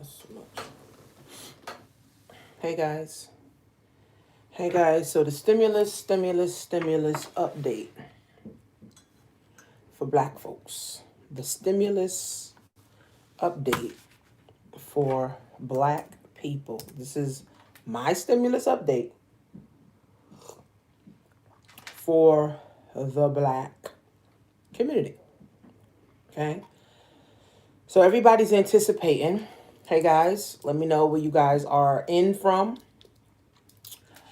so much. Hey guys. Hey guys. So the stimulus update for black folks. The stimulus update for black people. This is my stimulus update for the black community. Okay. So everybody's anticipating. Hey guys, let me know where you guys are in from.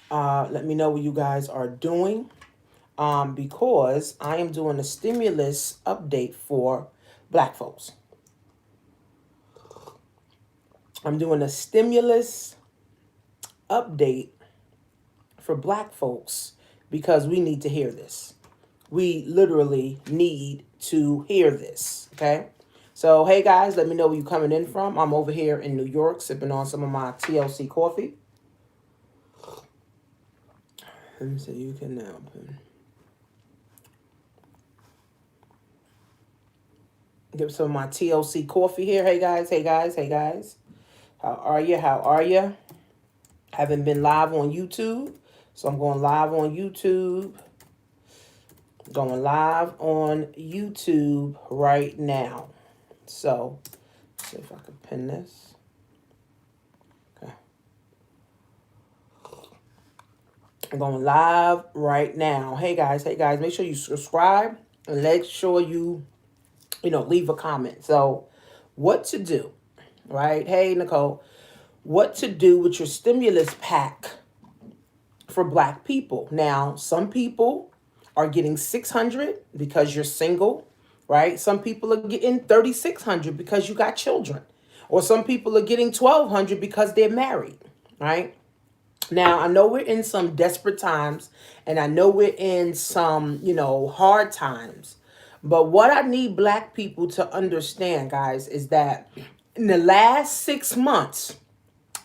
Let me know what you guys are doing. Because I am doing a stimulus update for black folks. I'm doing a stimulus update for black folks because we need to hear this. We literally need to hear this. Okay. So, hey guys, let me know where you're coming in from. I'm over here in New York sipping on some of my TLC coffee. Let me see, you can now give some of my TLC coffee here. Hey guys, hey guys, hey guys. How are you? How are you? Haven't been live on YouTube. So I'm going live on YouTube. Going live on YouTube right now. So, let's see if I can pin this. Okay. I'm going live right now. Hey guys, make sure you subscribe and make sure you leave a comment. So, what to do, right? Hey, Nicole, what to do with your stimulus pack for black people. Now, some people are getting 600 because you're single, right? Some people are getting 3,600 because you got children. Or some people are getting 1,200 because they're married, right? Now, I know we're in some desperate times and I know we're in some, hard times. But what I need black people to understand, guys, is that in the last 6 months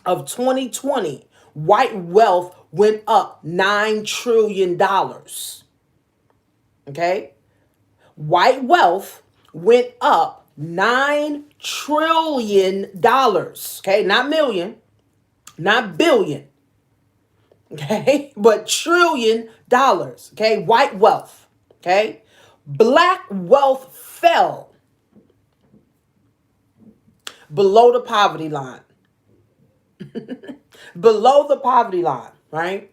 of 2020, white wealth went up $9 trillion. Okay? White wealth went up $9 trillion. Okay? Not million, not billion. Okay? But $trillion. Okay? White wealth. Okay? Black wealth fell below the poverty line. Below the poverty line, right?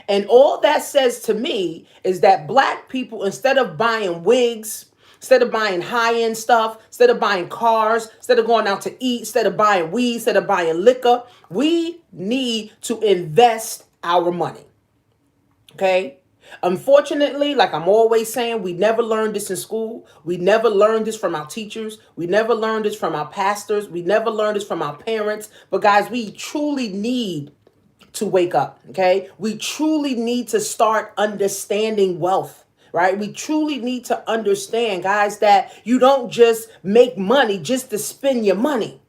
And all that says to me is that black people, instead of buying wigs, instead of buying high-end stuff, instead of buying cars, instead of going out to eat, instead of buying weed, instead of buying liquor, we need to invest our money. Okay? Unfortunately, like I'm always saying, we never learned this in school. We never learned this from our teachers. We never learned this from our pastors. We never learned this from our parents. But guys, we truly need to wake up, okay? We truly need to start understanding wealth, right? We truly need to understand, guys, that you don't just make money just to spend your money,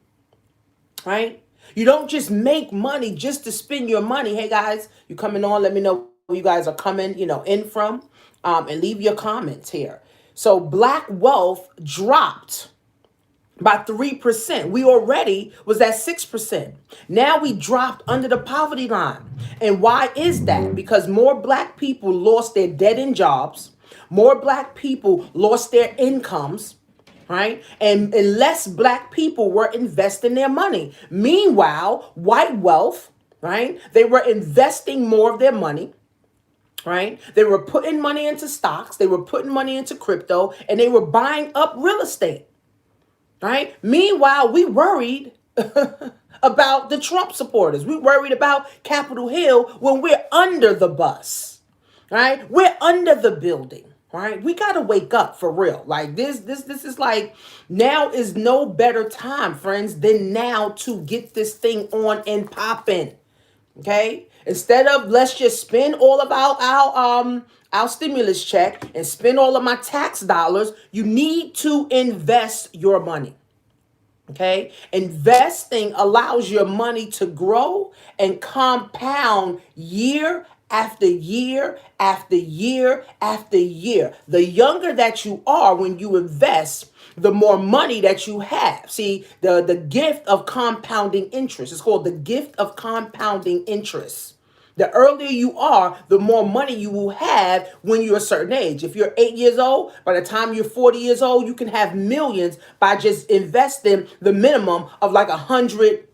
right? You don't just make money just to spend your money. Hey, guys, you coming on? Let me know where you guys are coming, in from, and leave your comments here. So black wealth dropped by 3%. We already was at 6%. Now we dropped under the poverty line. And why is that? Because more black people lost their dead-end jobs. More black people lost their incomes, right? And less black people were investing their money. Meanwhile, white wealth, right? They were investing more of their money. Right? They were putting money into stocks. They were putting money into crypto, and they were buying up real estate. Right? Meanwhile, we worried about the Trump supporters. We worried about Capitol Hill when we're under the bus. Right? We're under the building. Right? We got to wake up for real. Like this is like, now is no better time, friends, than now to get this thing on and popping. Okay? Instead of let's just spend all of our stimulus check and spend all of my tax dollars, you need to invest your money. Okay? Investing allows your money to grow and compound year after year after year after year. The younger that you are when you invest, the more money that you have. See, the gift of compounding interest. It's called the gift of compounding interest. The earlier you are, the more money you will have when you're a certain age. If you're 8 years old, by the time you're 40 years old, you can have millions by just investing the minimum of like $100,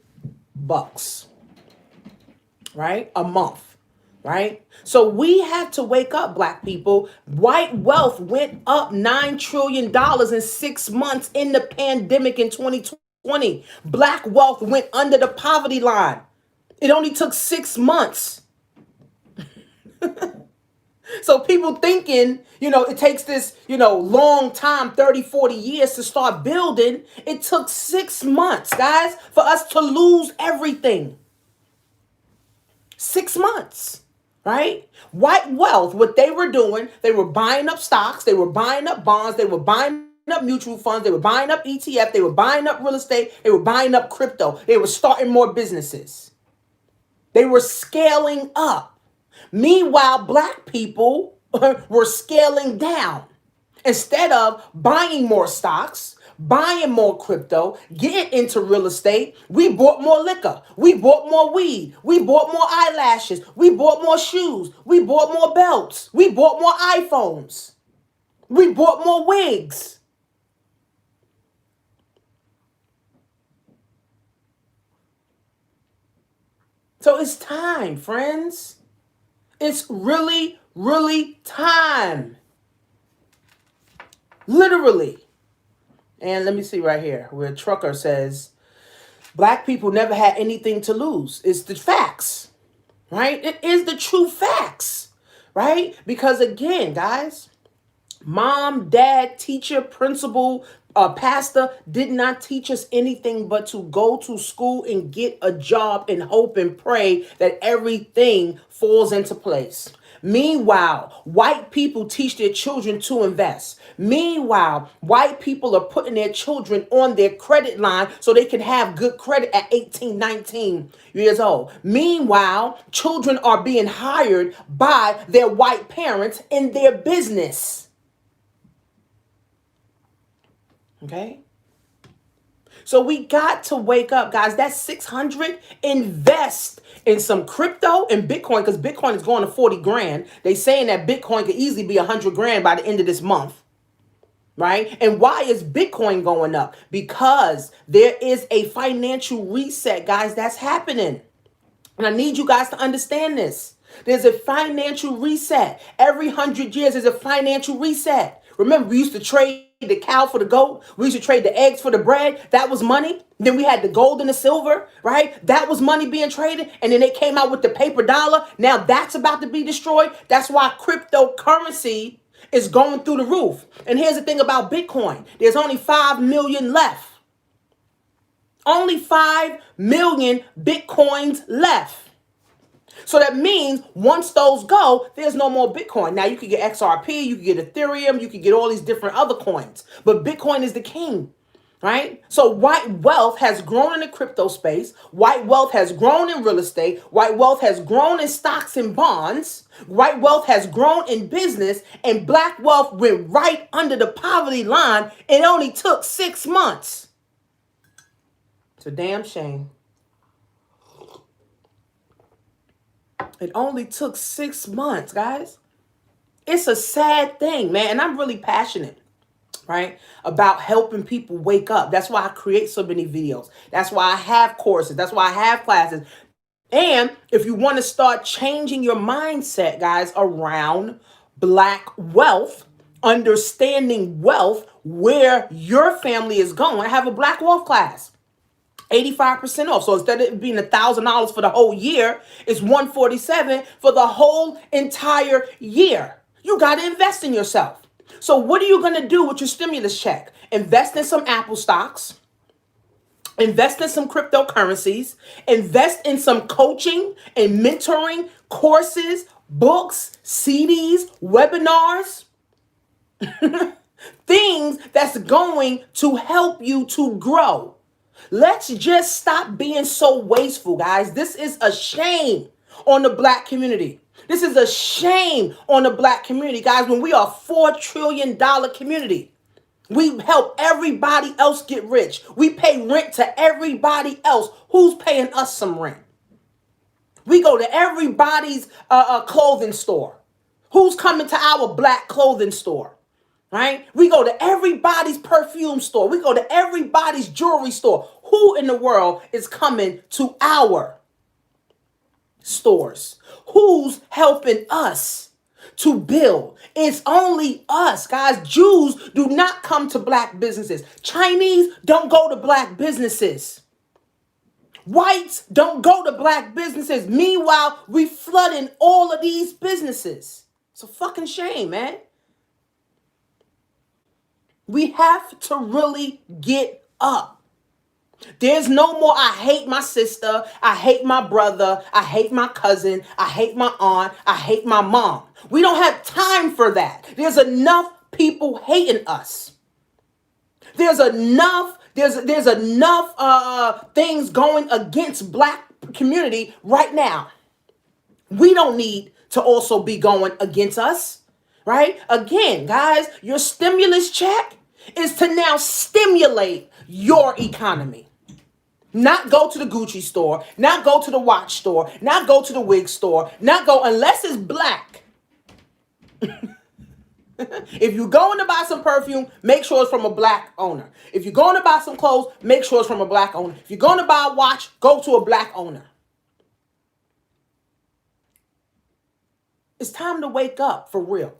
right? A month, right? So we have to wake up, black people. White wealth went up $9 trillion in 6 months in the pandemic in 2020. Black wealth went under the poverty line. It only took 6 months. So people thinking, it takes this, long time, 30, 40 years to start building. It took 6 months, guys, for us to lose everything. 6 months, right? White wealth, what they were doing, they were buying up stocks, they were buying up bonds, they were buying up mutual funds, they were buying up ETF, they were buying up real estate, they were buying up crypto, they were starting more businesses. They were scaling up. Meanwhile, black people were scaling down. Instead of buying more stocks, buying more crypto, getting into real estate, we bought more liquor. We bought more weed. We bought more eyelashes. We bought more shoes. We bought more belts. We bought more iPhones. We bought more wigs. So it's time, friends. It's really, really time. Literally. And let me see right here where Trucker says, black people never had anything to lose. It's the facts, right? It is the true facts, right? Because again, guys, mom, dad, teacher, principal, pastor did not teach us anything but to go to school and get a job and hope and pray that everything falls into place. Meanwhile, white people teach their children to invest. Meanwhile, white people are putting their children on their credit line so they can have good credit at 18, 19 years old. Meanwhile, children are being hired by their white parents in their business. Okay? So we got to wake up, guys. That's 600. Invest in some crypto and Bitcoin, because Bitcoin is going to 40 grand. They saying that Bitcoin could easily be 100 grand by the end of this month. Right? And why is Bitcoin going up? Because there is a financial reset, guys, that's happening. And I need you guys to understand this. There's a financial reset. Every 100 years, there's a financial reset. Remember, we used to trade the cow for the goat. We used to trade the eggs for the bread. That was money. Then we had the gold and the silver, right? That was money being traded. And then they came out with the paper dollar. Now that's about to be destroyed. That's why cryptocurrency is going through the roof. And here's the thing about Bitcoin. There's only 5 million left. Only 5 million Bitcoins left. So that means once those go, there's no more Bitcoin. Now you could get XRP, you could get Ethereum, you could get all these different other coins. But Bitcoin is the king, right? So white wealth has grown in the crypto space. White wealth has grown in real estate. White wealth has grown in stocks and bonds. White wealth has grown in business. And black wealth went right under the poverty line. It only took 6 months. It's a damn shame. It only took 6 months, guys. It's a sad thing, man. And I'm really passionate, right, about helping people wake up. That's why I create so many videos. That's why I have courses. That's why I have classes. And if you want to start changing your mindset, guys, around black wealth, understanding wealth, where your family is going, I have a black wealth class. 85% off. So instead of it being $1,000 for the whole year, it's $147 for the whole entire year. You got to invest in yourself. So what are you going to do with your stimulus check? Invest in some Apple stocks. Invest in some cryptocurrencies. Invest in some coaching and mentoring courses, books, CDs, webinars. Things that's going to help you to grow. Let's just stop being so wasteful, guys. This is a shame on the black community. This is a shame on the black community, guys, when we are a $4 trillion community. We help everybody else get rich. We pay rent to everybody else. Who's paying us some rent? We go to everybody's clothing store. Who's coming to our black clothing store? Right? We go to everybody's perfume store. We go to everybody's jewelry store. Who in the world is coming to our stores? Who's helping us to build? It's only us, guys. Jews do not come to black businesses. Chinese don't go to black businesses. Whites don't go to black businesses. Meanwhile, we flooding all of these businesses. It's a fucking shame, man. We have to really get up. There's no more, I hate my sister, I hate my brother, I hate my cousin, I hate my aunt, I hate my mom. We don't have time for that. There's enough people hating us. There's enough things going against black community right now. We don't need to also be going against us, right? Again, guys, your stimulus check is to now stimulate your economy. Not go to the Gucci store, not go to the watch store, not go to the wig store, not go unless it's black. If you're going to buy some perfume, make sure it's from a black owner. If you're going to buy some clothes, make sure it's from a black owner. If you're going to buy a watch, go to a black owner. It's time to wake up for real,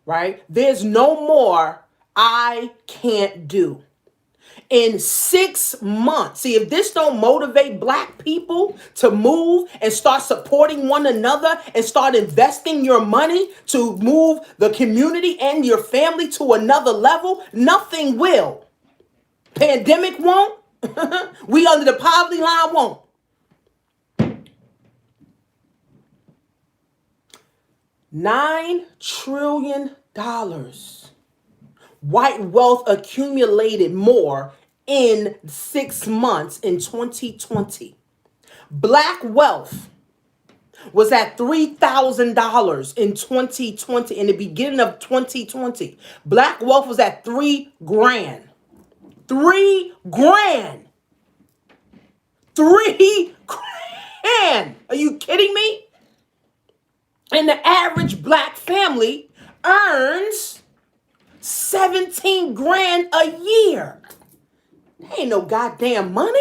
right? There's no more I can't do. In 6 months, see, if this don't motivate black people to move and start supporting one another and start investing your money to move the community and your family to another level, nothing will. Pandemic won't. We under the poverty line won't. $9 trillion. White wealth accumulated more in 6 months in 2020. Black wealth was at $3,000 in 2020. In the beginning of 2020, black wealth was at $3 grand. $3 grand. $3 grand. Are you kidding me? And the average black family earns 17 grand a year. That ain't no goddamn money.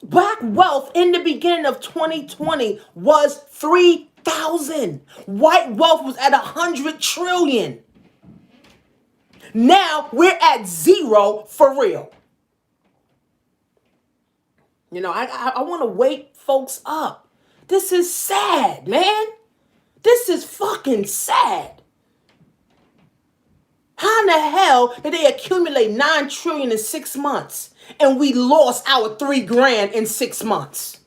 Black wealth in the beginning of 2020 was 3,000. White wealth was at 100 trillion. Now we're at zero for real. You know, I want to wake folks up. This is sad, man. This is fucking sad. How in the hell did they accumulate 9 trillion in 6 months and we lost our 3 grand in 6 months?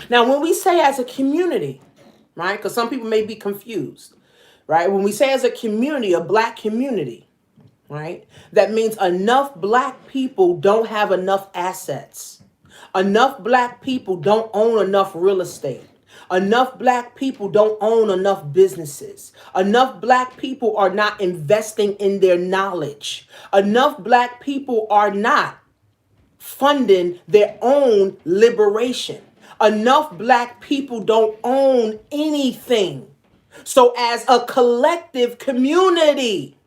Now, when we say as a community, right, because some people may be confused, right? When we say as a community, a black community, right, that means enough black people don't have enough assets. Enough black people don't own enough real estate. Enough black people don't own enough businesses. Enough black people are not investing in their knowledge. Enough black people are not funding their own liberation. Enough black people don't own anything. So as a collective community,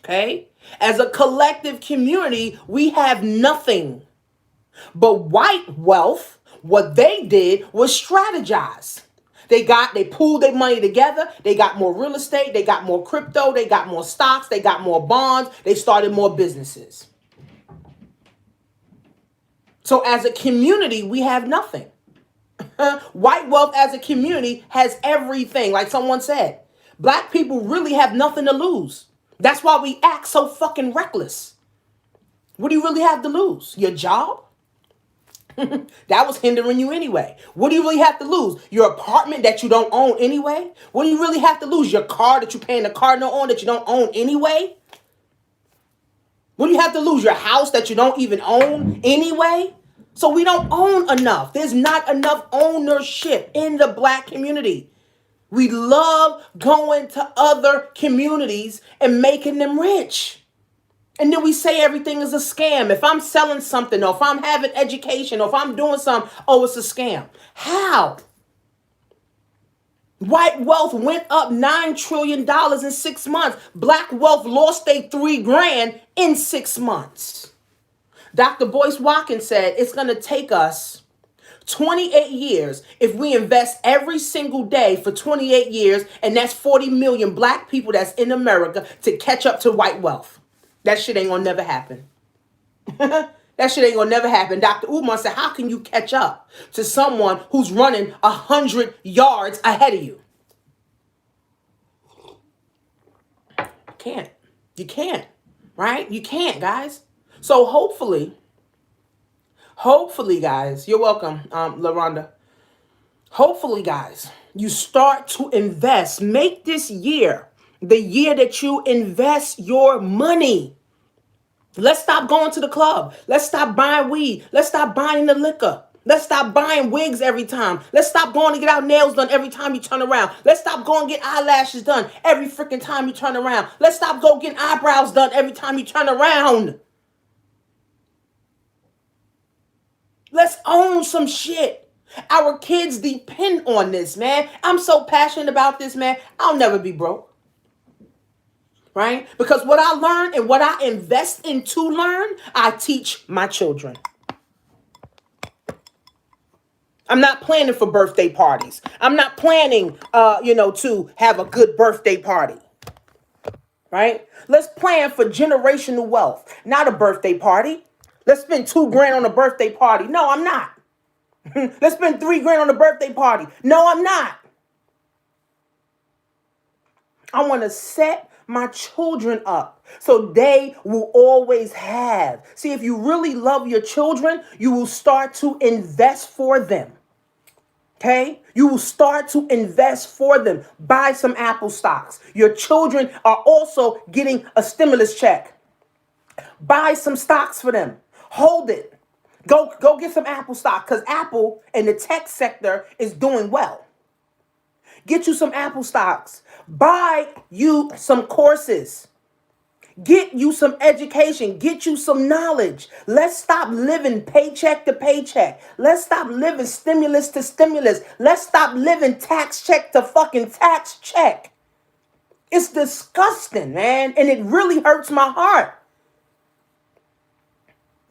okay, as a collective community, we have nothing. But white wealth, what they did was strategize. They pooled their money together. They got more real estate. They got more crypto. They got more stocks. They got more bonds. They started more businesses. So as a community, we have nothing. White wealth as a community has everything. Like someone said, black people really have nothing to lose. That's why we act so fucking reckless. What do you really have to lose? Your job? That was hindering you anyway. What do you really have to lose? Your apartment that you don't own anyway? What do you really have to lose? Your car that you're paying the car note on that you don't own anyway? What do you have to lose? Your house that you don't even own anyway? So we don't own enough. There's not enough ownership in the black community. We love going to other communities and making them rich. And then we say everything is a scam. If I'm selling something, or if I'm having education, or if I'm doing something, oh, it's a scam. How? White wealth went up $9 trillion in 6 months. Black wealth lost they 3 grand in 6 months. Dr. Boyce Watkins said it's going to take us 28 years if we invest every single day for 28 years, and that's 40 million black people that's in America, to catch up to white wealth. That shit ain't gonna never happen. That shit ain't gonna never happen. Dr. Umar said, how can you catch up to someone who's running 100 yards ahead of you? Can't. You can't, right? You can't, guys. So hopefully, guys, you're welcome, LaRonda. Hopefully, guys, you start to invest. Make this year the year that you invest your money. Let's stop going to the club. Let's stop buying weed. Let's stop buying the liquor. Let's stop buying wigs every time. Let's stop going to get our nails done every time you turn around. Let's stop going to get eyelashes done every freaking time you turn around. Let's stop going getting eyebrows done every time you turn around. Let's own some shit. Our kids depend on this, man. I'm so passionate about this, man. I'll never be broke. Right? Because what I learn and what I invest in to learn, I teach my children. I'm not planning for birthday parties. I'm not planning, to have a good birthday party. Right? Let's plan for generational wealth, not a birthday party. Let's spend 2 grand on a birthday party. No, I'm not. Let's spend 3 grand on a birthday party. No, I'm not. I want to set my children up so they will always have. See, if you really love your children, you will start to invest for them. Okay? You will start to invest for them. Buy some Apple stocks. Your children are also getting a stimulus check. Buy some stocks for them. Hold it. Go get some Apple stock, because Apple and the tech sector is doing well. Get you some Apple stocks. Buy you some courses. Get you some education. Get you some knowledge. Let's stop living paycheck to paycheck. Let's stop living stimulus to stimulus. Let's stop living tax check to fucking tax check. It's disgusting, man. And it really hurts my heart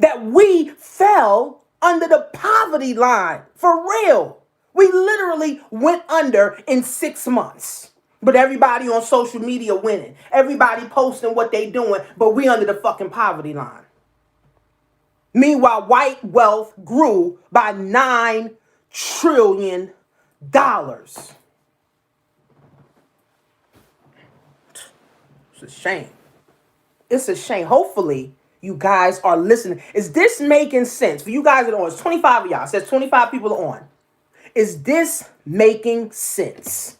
that we fell under the poverty line. For real. We literally went under in 6 months. But everybody on social media winning. Everybody posting what they doing. But we under the fucking poverty line. Meanwhile, white wealth grew by $9 trillion. It's a shame. It's a shame. Hopefully, you guys are listening. Is this making sense? For you guys that are on, it's 25 of y'all. It says 25 people are on. Is this making sense?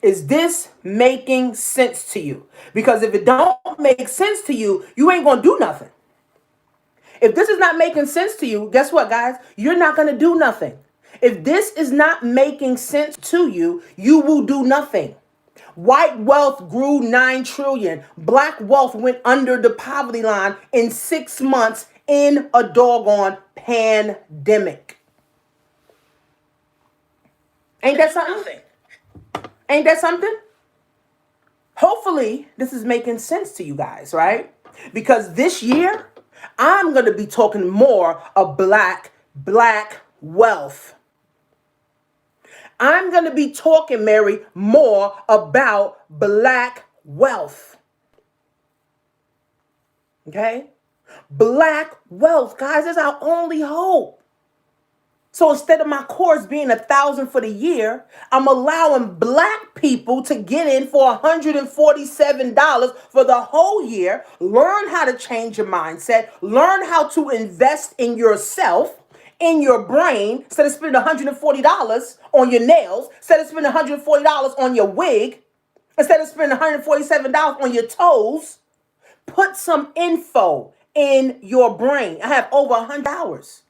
Is this making sense to you? Because if it don't make sense to you, you ain't going to do nothing. If this is not making sense to you, guess what, guys? You're not going to do nothing. If this is not making sense to you, you will do nothing. White wealth grew 9 trillion. Black wealth went under the poverty line in 6 months in a doggone pandemic. Ain't that something? Ain't that something? Hopefully, this is making sense to you guys, right? Because this year, I'm going to be talking more of black wealth. I'm going to be talking, Mary, more about black wealth. Okay? Black wealth, guys, is our only hope. So instead of my course being $1,000 for the year, I'm allowing black people to get in for $147 for the whole year. Learn how to change your mindset. Learn how to invest in yourself, in your brain. Instead of spending $140 on your nails, instead of spending $140 on your wig, instead of spending $147 on your toes, put some info in your brain. I have over 100 hours.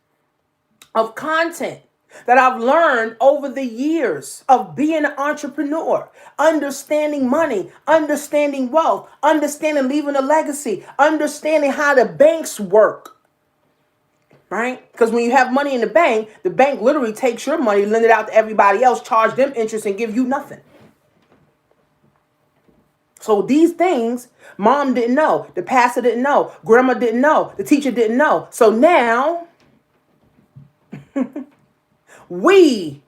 of content that I've learned over the years of being an entrepreneur, understanding money, understanding wealth, understanding leaving a legacy, understanding how the banks work, right? Because when you have money in the bank literally takes your money, lend it out to everybody else, charge them interest, and give you nothing. So these things, mom didn't know, the pastor didn't know, grandma didn't know, the teacher didn't know. So now we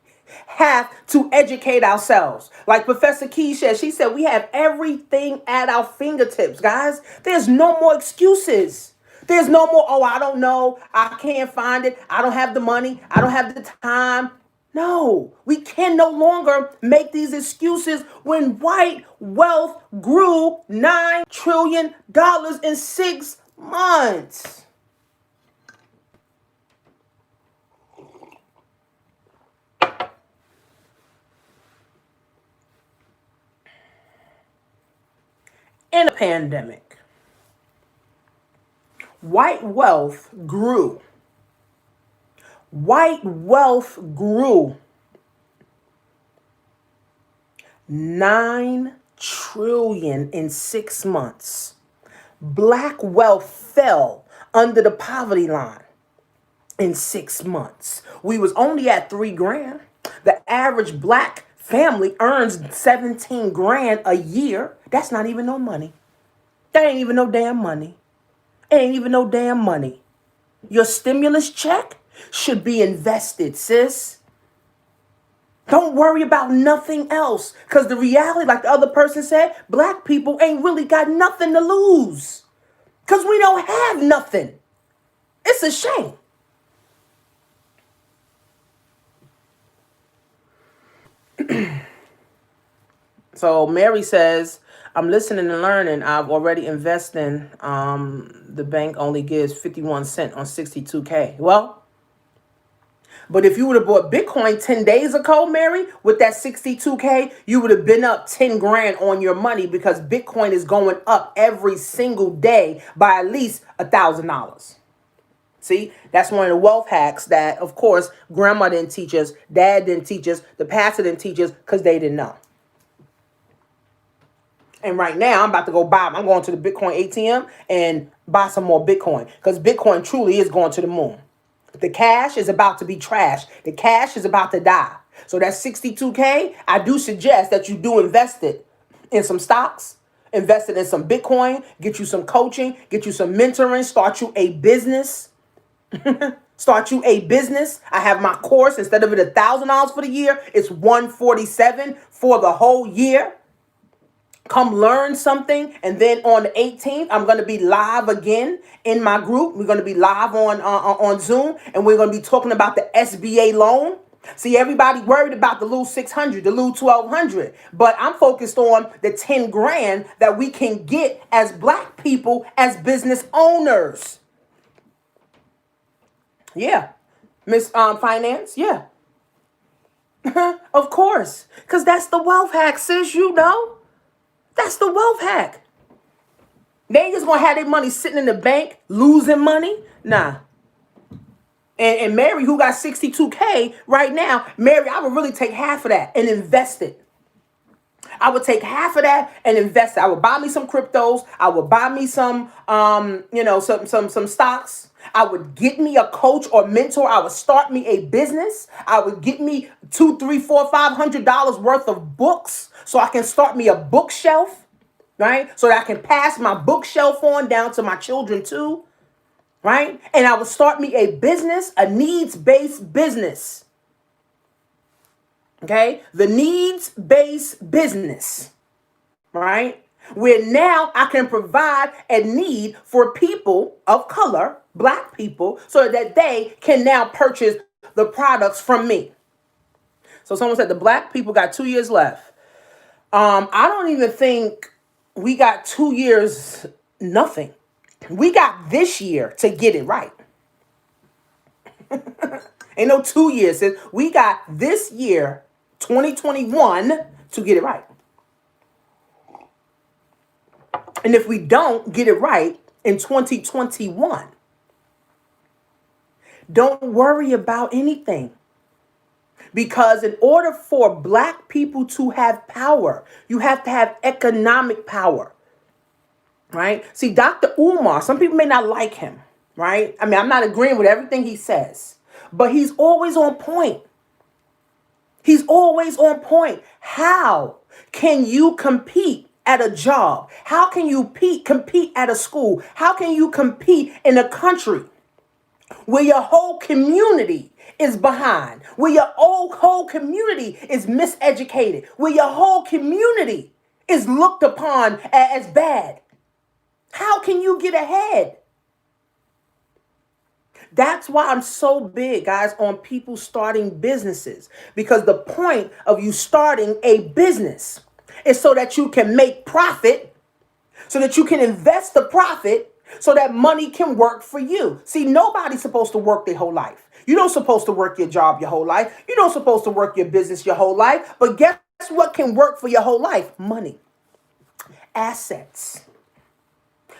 have to educate ourselves. Like Professor Key said, she said we have everything at our fingertips, guys. There's no more excuses. There's no more, oh, I don't know, I can't find it, I don't have the money, I don't have the time. No, we can no longer make these excuses when white wealth grew $9 trillion in 6 months. In a pandemic, white wealth grew. White wealth grew 9 trillion in 6 months. Black wealth fell under the poverty line in 6 months. We was only at 3 grand. The average black family earns 17 grand a year. That's not even no money. That ain't even no damn money. It ain't even no damn money. Your stimulus check should be invested, sis. Don't worry about nothing else. Because the reality, like the other person said, black people ain't really got nothing to lose. Because we don't have nothing. It's a shame. So Mary says, I'm listening and learning. I've already invested. The bank only gives 51 cents on 62K. Well, but if you would have bought Bitcoin 10 days ago, Mary, with that 62K, you would have been up 10 grand on your money because Bitcoin is going up every single day by at least $1,000. See, that's one of the wealth hacks that, of course, grandma didn't teach us, dad didn't teach us, the pastor didn't teach us because they didn't know. And right now, I'm about to I'm going to the Bitcoin ATM and buy some more Bitcoin because Bitcoin truly is going to the moon. The cash is about to be trashed. The cash is about to die. So that 62K, I do suggest that you do invest it in some stocks, invest it in some Bitcoin, get you some coaching, get you some mentoring, start you a business. Start you a business. I have my course. Instead of it $1,000 for the year, it's $147 for the whole year. Come learn something. And then on the 18th, I'm going to be live again in my group. We're going to be live on Zoom, and we're going to be talking about the SBA loan. See, everybody worried about the little 600, the little 1200, but I'm focused on the 10 grand that we can get as black people, as business owners. Yeah. Miss Finance, yeah. Of course. Because that's the wealth hack, sis, you know. That's the wealth hack. They ain't just gonna have their money sitting in the bank, losing money. Nah. And Mary, who got 62K right now, Mary, I would really take half of that and invest it. I would take half of that and invest it. I would buy me some cryptos. I would buy me some, some stocks. I would get me a coach or mentor. I would start me a business. I would get me $200, $300, $400, $500 worth of books so I can start me a bookshelf, right? So that I can pass my bookshelf on down to my children too, right? And I would start me a business, a needs-based business. Okay, the needs-based business, right? Where now I can provide a need for people of color, black people, so that they can now purchase the products from me. So someone said the black people got 2 years left. I don't even think we got 2 years, nothing. We got this year to get it right. Ain't no 2 years. We got this year, 2021, to get it right. And if we don't get it right in 2021, Don't worry about anything. Because in order for black people to have power, you have to have economic power, right? See, Dr. Umar, some people may not like him, right? I mean, I'm not agreeing with everything he says, but he's always on point. He's always on point. How can you compete at a job? How can you compete at a school? How can you compete in a country where your whole community is behind, where your whole community is miseducated, where your whole community is looked upon as bad? How can you get ahead? That's why I'm so big, guys, on people starting businesses. Because the point of you starting a business is so that you can make profit, so that you can invest the profit, so that money can work for you. See, nobody's supposed to work their whole life. You don't supposed to work your job your whole life. You don't supposed to work your business your whole life. But guess what can work for your whole life? Money. Assets.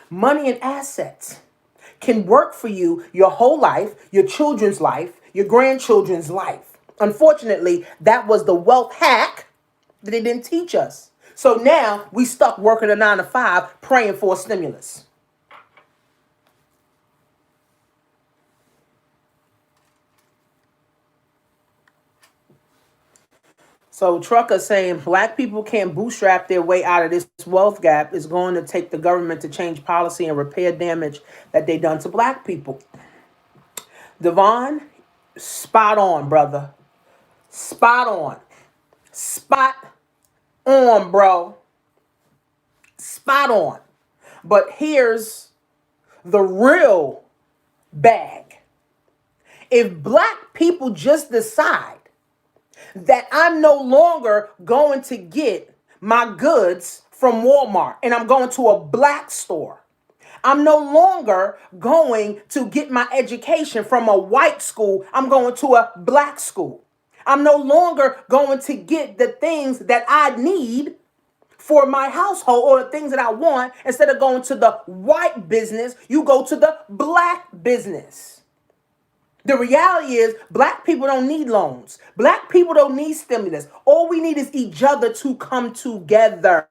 Money and assets can work for you your whole life, your children's life, your grandchildren's life. Unfortunately, that was the wealth hack that they didn't teach us. So now we stuck working a 9 to 5 praying for a stimulus. So Trucker saying black people can't bootstrap their way out of this wealth gap is going to take the government to change policy and repair damage that they done to black people. Devon, spot on, brother. Spot on. Spot on, bro. Spot on. But here's the real bag. If black people just decide that I'm no longer going to get my goods from Walmart and I'm going to a black store, I'm no longer going to get my education from a white school, I'm going to a black school. I'm no longer going to get the things that I need for my household or the things that I want. Instead of going to the white business, you go to the black business. The reality is black people don't need loans. Black people don't need stimulus. All we need is each other to come together.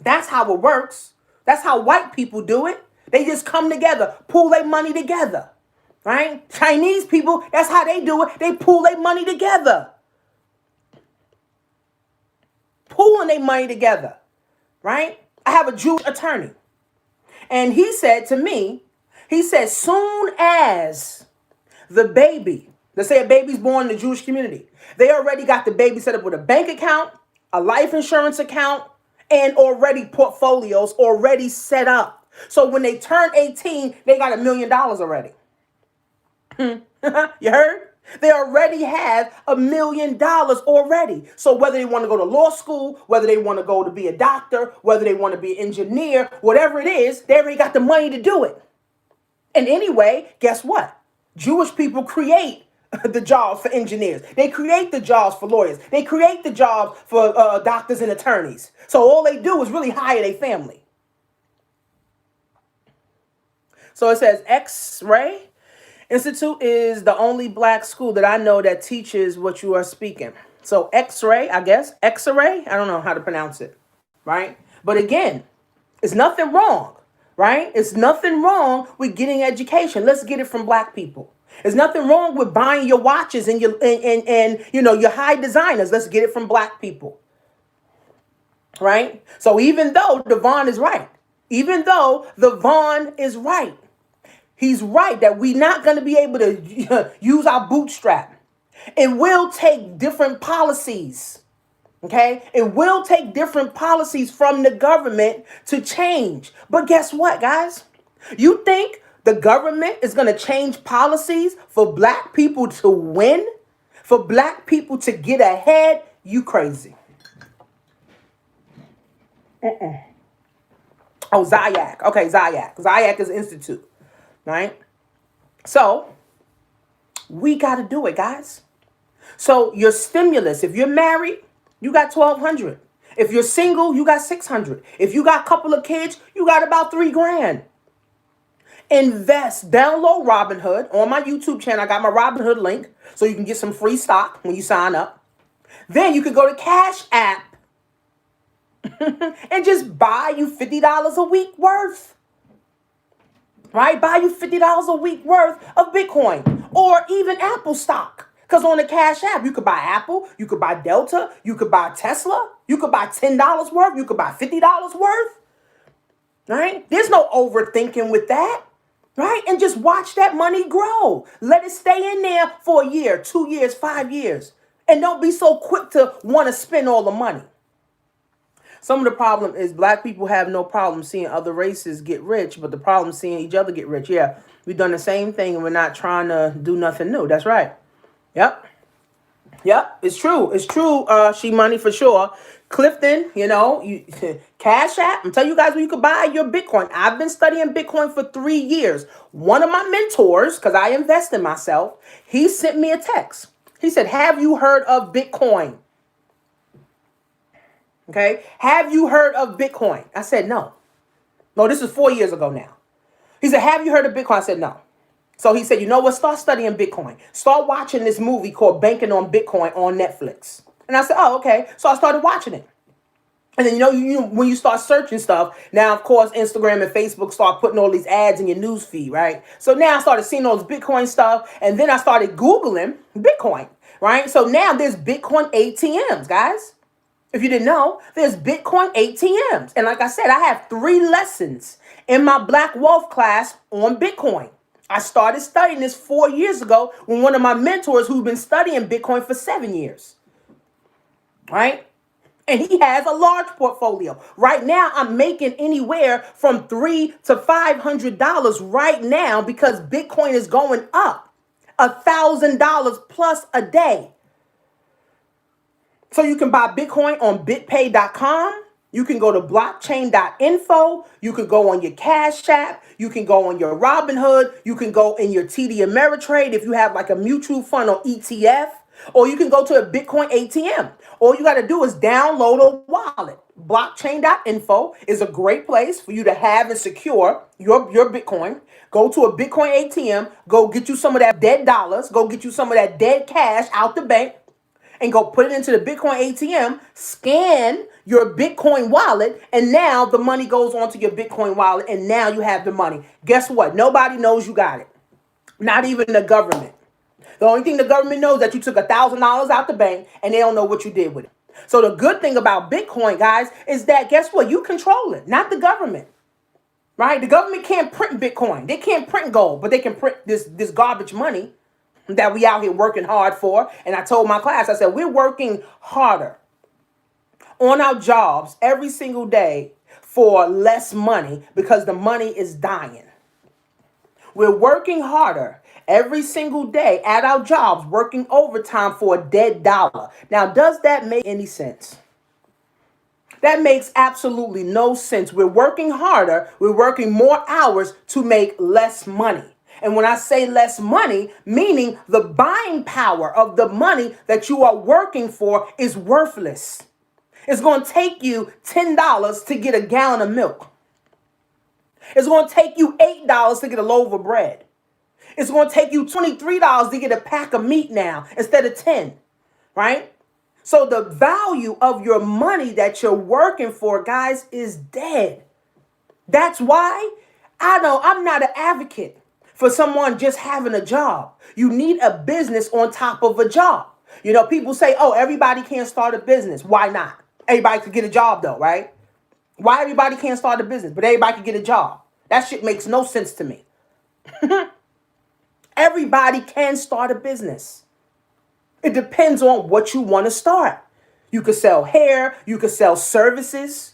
That's how it works. That's how white people do it. They just come together, pull their money together, right? Chinese people, that's how they do it. They pull their money together. Pulling their money together, right? I have a Jewish attorney. And he said to me, he said, soon as the baby, let's say a baby's born in the Jewish community, they already got the baby set up with a bank account, a life insurance account, and already portfolios already set up. So when they turn 18, they got $1 million already. You heard? They already have $1 million already. So whether they want to go to law school, whether they want to go to be a doctor, whether they want to be an engineer, whatever it is, they already got the money to do it. And anyway, guess what? Jewish people create the jobs for engineers. They create the jobs for lawyers. They create the jobs for doctors and attorneys. So all they do is really hire their family. So it says X-Ray Institute is the only black school that I know that teaches what you are speaking. So X-Ray, I guess. X-Ray? I don't know how to pronounce it. Right? But again, it's nothing wrong. Right? It's nothing wrong with getting education. Let's get it from black people. There's nothing wrong with buying your watches and your and you know your high designers. Let's get it from black people. Right? So even though Devon is right, he's right that we're not going to be able to use our bootstrap. It will take different policies. Okay? It will take different policies from the government to change. But guess what, guys? You think the government is going to change policies for black people to win? For black people to get ahead? You crazy. Oh, Zayak. Okay, Zayak. Zayak is institute. Right? So, we got to do it, guys. So, your stimulus, if you're married, you got $1,200. If you're single, you got $600. If you got a couple of kids, you got about $3,000. Invest. Download Robinhood on my YouTube channel. I got my Robinhood link so you can get some free stock when you sign up. Then you can go to Cash App and just buy you $50 a week worth. Right? Buy you $50 a week worth of Bitcoin or even Apple stock. Because on the Cash App, you could buy Apple, you could buy Delta, you could buy Tesla, you could buy $10 worth, you could buy $50 worth. Right? There's no overthinking with that. Right? And just watch that money grow. Let it stay in there for a year, 2 years, 5 years. And don't be so quick to want to spend all the money. Some of the problem is black people have no problem seeing other races get rich, but the problem is seeing each other get rich. Yeah, we've done the same thing and we're not trying to do nothing new. That's right. Yep. Yep. It's true. It's true, She Money, for sure. Clifton, Cash App. I'm telling you guys where you can buy your Bitcoin. I've been studying Bitcoin for 3 years. One of my mentors, because I invest in myself, he sent me a text. He said, have you heard of Bitcoin? Okay. Have you heard of Bitcoin? I said, no. No, this is 4 years ago now. He said, have you heard of Bitcoin? I said, no. So he said, you know what? Start studying Bitcoin. Start watching this movie called Banking on Bitcoin on Netflix. And I said, oh, okay. So I started watching it. And then, when you start searching stuff, now, of course, Instagram and Facebook start putting all these ads in your news feed, right? So now I started seeing all this Bitcoin stuff. And then I started Googling Bitcoin, right? So now there's Bitcoin ATMs, guys. If you didn't know, there's Bitcoin ATMs. And like I said, I have 3 lessons in my Black Wealth class on Bitcoin. I started studying this 4 years ago with one of my mentors who's been studying Bitcoin for 7 years. Right? And he has a large portfolio. Right now, I'm making anywhere from $300 to $500 right now because Bitcoin is going up $1,000 plus a day. So you can buy Bitcoin on BitPay.com. You can go to blockchain.info. You can go on your Cash App. You can go on your Robinhood. You can go in your TD Ameritrade if you have like a mutual fund or ETF. Or you can go to a Bitcoin ATM. All you got to do is download a wallet. Blockchain.info is a great place for you to have and secure your Bitcoin. Go to a Bitcoin ATM. Go get you some of that dead dollars. Go get you some of that dead cash out the bank. And go put it into the Bitcoin ATM, scan your Bitcoin wallet, and now the money goes onto your Bitcoin wallet, and now you have the money. Guess what? Nobody knows you got it. Not even the government. The only thing the government knows is that you took $1,000 out the bank, and they don't know what you did with it. So the good thing about Bitcoin, guys, is that guess what? You control it, not the government. Right? The government can't print Bitcoin. They can't print gold, but they can print this garbage money that we out here working hard for. And I told my class, I said, we're working harder on our jobs every single day for less money because the money is dying. We're working harder every single day at our jobs, working overtime for a dead dollar. Now, does that make any sense? That makes absolutely no sense. We're working harder. We're working more hours to make less money. And when I say less money, meaning the buying power of the money that you are working for is worthless. It's going to take you $10 to get a gallon of milk. It's going to take you $8 to get a loaf of bread. It's going to take you $23 to get a pack of meat now instead of 10, right? So the value of your money that you're working for, guys, is dead. That's why I'm not an advocate for someone just having a job. You need a business on top of a job. People say, oh, everybody can't start a business. Why not? Everybody could get a job though, right? Why everybody can't start a business, but everybody could get a job? That shit makes no sense to me. Everybody can start a business. It depends on what you want to start. You could sell hair. You could sell services.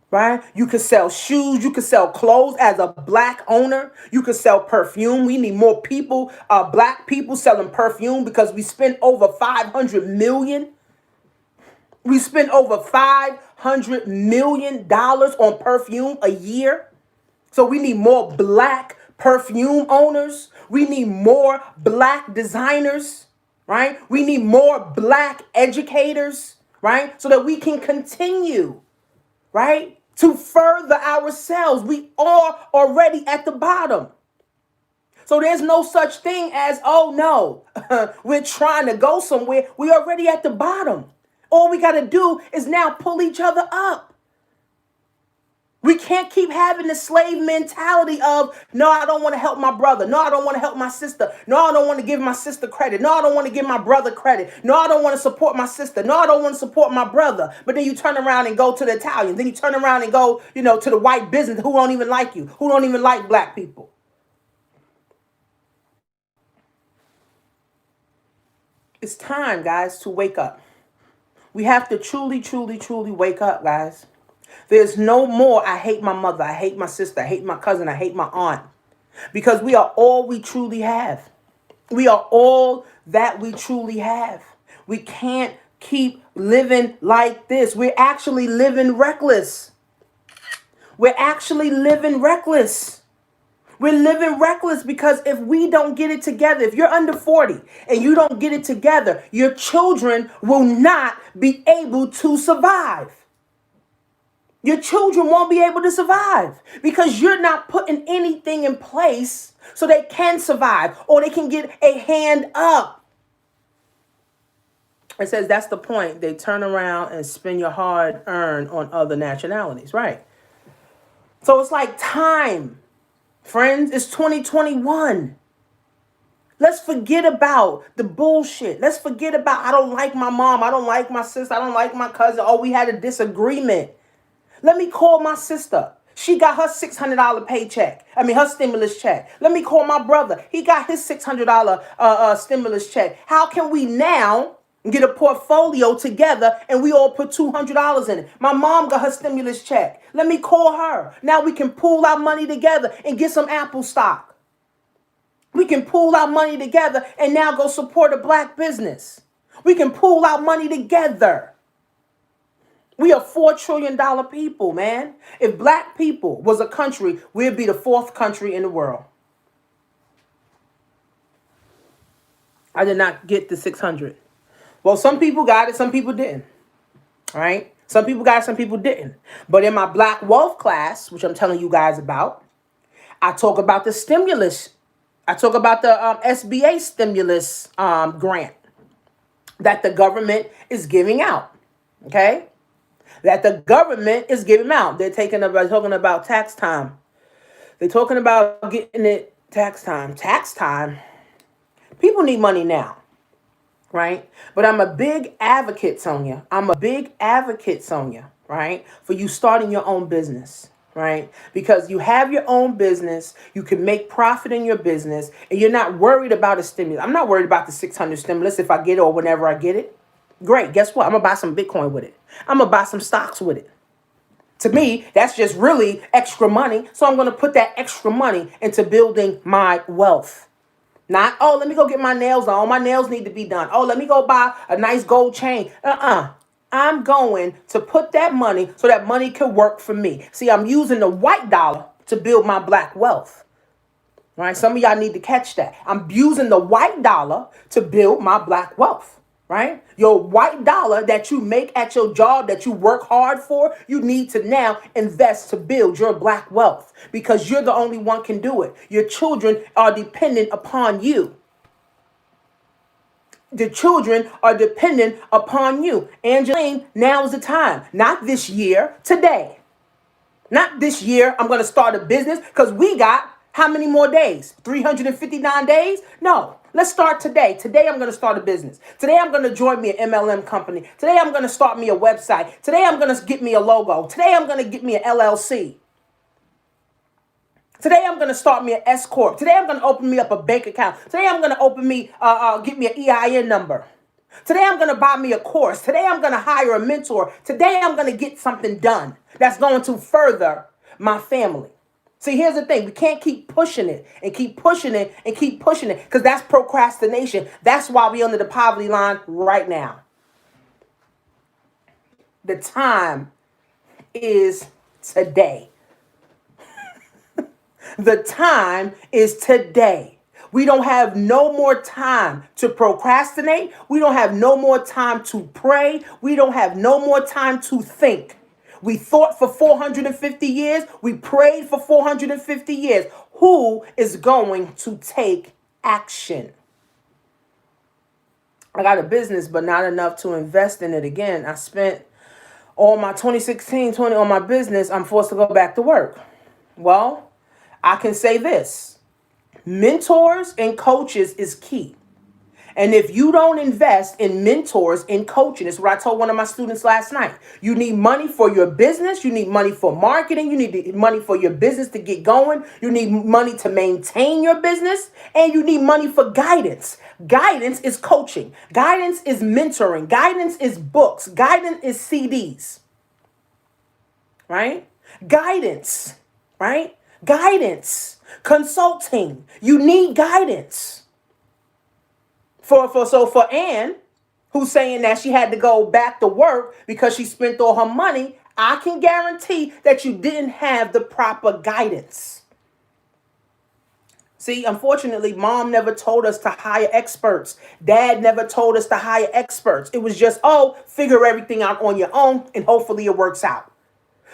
Right? You could sell shoes. You could sell clothes as a black owner. You could sell perfume. We need more people, black people selling perfume because we spend over $500 million. We spend over $500 million on perfume a year. So we need more black perfume owners. We need more black designers, right? We need more black educators, right? So that we can continue, right? To further ourselves. We are already at the bottom. So there's no such thing as, oh no, we're trying to go somewhere. We're already at the bottom. All we got to do is now pull each other up. We can't keep having the slave mentality of, no, I don't want to help my brother. No, I don't want to help my sister. No, I don't want to give my sister credit. No, I don't want to give my brother credit. No, I don't want to support my sister. No, I don't want to support my brother. But then you turn around and go to the Italian. Then you turn around and go, to the white business who don't even like you, who don't even like black people. It's time, guys, to wake up. We have to truly, truly, truly wake up, guys. There's no more, I hate my mother, I hate my sister, I hate my cousin, I hate my aunt. Because we are all we truly have. We are all that we truly have. We can't keep living like this. We're actually living reckless. We're actually living reckless. We're living reckless because if we don't get it together, if you're under 40 and you don't get it together, your children will not be able to survive. Your children won't be able to survive because you're not putting anything in place so they can survive or they can get a hand up. It says that's the point. They turn around and spend your hard earned on other nationalities, right? So it's like time, friends. It's 2021. Let's forget about the bullshit. Let's forget about I don't like my mom. I don't like my sister. I don't like my cousin. Oh, we had a disagreement. Let me call my sister. She got her $600 paycheck. Her stimulus check. Let me call my brother. He got his $600 stimulus check. How can we now get a portfolio together and we all put $200 in it? My mom got her stimulus check. Let me call her. Now we can pool our money together and get some Apple stock. We can pool our money together and now go support a black business. We can pool our money together. We are $4 trillion people, man. If black people was a country, we'd be the 4th country in the world. I did not get the 600. Well, some people got it, some people didn't. All right? Some people got it, some people didn't. But in my Black Wealth class, which I'm telling you guys about, I talk about the stimulus. I talk about the SBA stimulus grant that the government is giving out. Okay? That the government is giving out. They're talking about tax time. They're talking about getting it tax time. Tax time. People need money now, right? But I'm a big advocate, Sonia. Right? For you starting your own business, right? Because you have your own business, you can make profit in your business, and you're not worried about a stimulus. I'm not worried about the 600 stimulus if I get it or whenever I get it. Great. Guess what? I'm going to buy some Bitcoin with it. I'm going to buy some stocks with it. To me, that's just really extra money. So I'm going to put that extra money into building my wealth. Not, oh, let me go get my nails done. Oh, my nails need to be done. Oh, let me go buy a nice gold chain. I'm going to put that money so that money can work for me. See, I'm using the white dollar to build my black wealth. Right? Some of y'all need to catch that. I'm using the white dollar to build my black wealth. Right? Your white dollar that you make at your job that you work hard for, you need to now invest to build your black wealth because you're the only one can do it. Your children are dependent upon you. The children are dependent upon you. Angeline, now is the time. Not this year, today. Not this year, I'm going to start a business because we got how many more days? 359 days? No. Let's start today. Today, I'm going to start a business. Today, I'm going to join me an MLM company. Today, I'm going to start me a website. Today, I'm going to get me a logo. Today, I'm going to get me an LLC. Today, I'm going to start me an S Corp. Today, I'm going to open me up a bank account. Today, I'm going to get me an EIN number. Today, I'm going to buy me a course. Today, I'm going to hire a mentor. Today, I'm going to get something done that's going to further my family. See, here's the thing. We can't keep pushing it and keep pushing it and keep pushing it because that's procrastination. That's why we're under the poverty line right now. The time is today. The time is today. We don't have no more time to procrastinate. We don't have no more time to pray. We don't have no more time to think. We thought for 450 years. We prayed for 450 years. who is going to take action. I got a business, but not enough to invest in it again. I spent all my 2016-20 on my business. I'm forced to go back to work. Well, I can say this. Mentors and coaches is key. And if you don't invest in mentors, in coaching, it's what I told one of my students last night. You need money for your business. You need money for marketing. You need money for your business to get going. You need money to maintain your business. And you need money for guidance. Guidance is coaching. Guidance is mentoring. Guidance is books. Guidance is CDs. Right? Guidance. Right? Guidance. Consulting. You need guidance. For Ann, who's saying that she had to go back to work because she spent all her money, I can guarantee that you didn't have the proper guidance. See, unfortunately, mom never told us to hire experts. Dad never told us to hire experts. It was just, figure everything out on your own and hopefully it works out.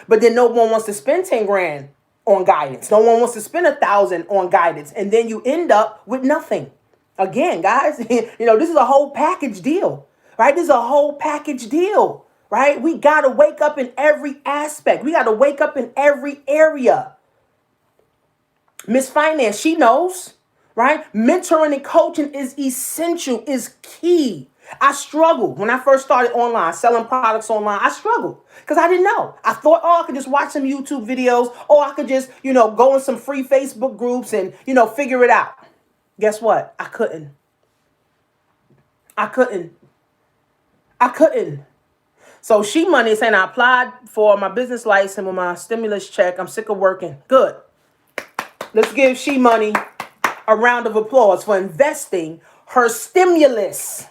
But then no one wants to spend 10 grand on guidance. No one wants to spend 1,000 on guidance. And then you end up with nothing. Again, guys, this is a whole package deal, right? This is a whole package deal, right? We got to wake up in every aspect. We got to wake up in every area. Miss Finance, she knows, right? Mentoring and coaching is essential, is key. I struggled when I first started online, selling products online. I struggled because I didn't know. I thought, I could just watch some YouTube videos, or I could just, go in some free Facebook groups and, figure it out. Guess what? I couldn't. So She Money is saying I applied for my business license with my stimulus check. I'm sick of working. Good. Let's give She Money a round of applause for investing her stimulus.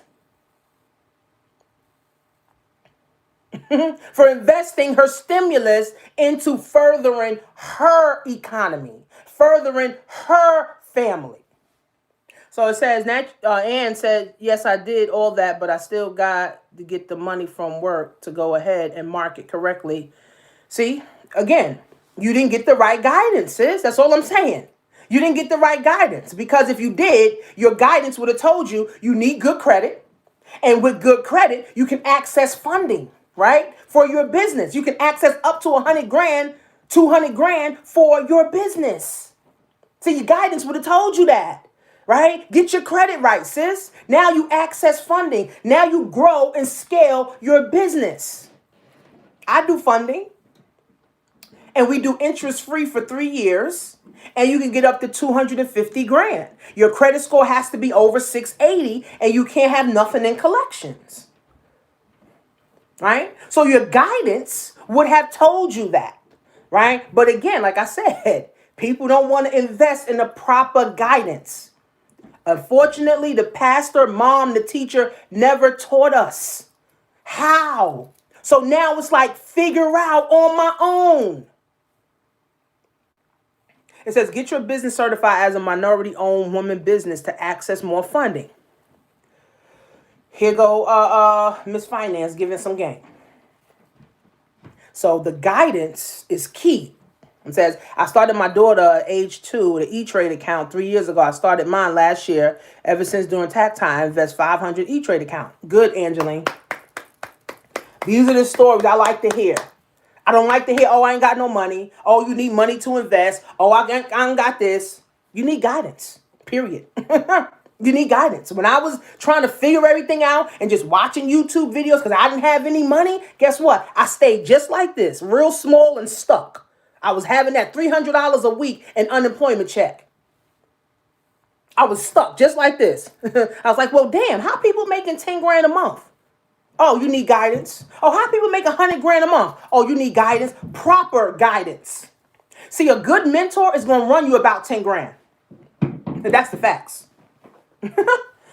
For investing her stimulus into furthering her economy, furthering her family. So it says, Ann said, yes, I did all that, but I still got to get the money from work to go ahead and market correctly. See, again, you didn't get the right guidance, sis. That's all I'm saying. You didn't get the right guidance, because if you did, your guidance would have told you you need good credit. And with good credit, you can access funding, right? For your business. You can access up to 100 grand, 200 grand for your business. See, your guidance would have told you that. Right? Get your credit right, sis. Now you access funding. Now you grow and scale your business. I do funding. And we do interest free for 3 years. And you can get up to 250 grand. Your credit score has to be over 680. And you can't have nothing in collections. Right? So your guidance would have told you that. Right? But again, like I said, people don't want to invest in the proper guidance. Unfortunately, the pastor, mom, the teacher never taught us how. So now it's like figure out on my own. It says, get your business certified as a minority-owned woman business to access more funding. Here go Miss Finance giving some game. So the guidance is key. It says, I started my daughter at age 2 with an E-Trade account 3 years ago. I started mine last year. Ever since during tax time, I invest 500 E-Trade account. Good, Angeline. These are the stories I like to hear. I don't like to hear, I ain't got no money. You need money to invest. I ain't got this. You need guidance, period. You need guidance. When I was trying to figure everything out and just watching YouTube videos because I didn't have any money, guess what? I stayed just like this, real small and stuck. I was having that $300 a week in unemployment check. I was stuck just like this. I was like, well, damn, how people making 10 grand a month? You need guidance. How people make 100 grand a month? You need guidance, proper guidance. See, a good mentor is going to run you about 10 grand. That's the facts.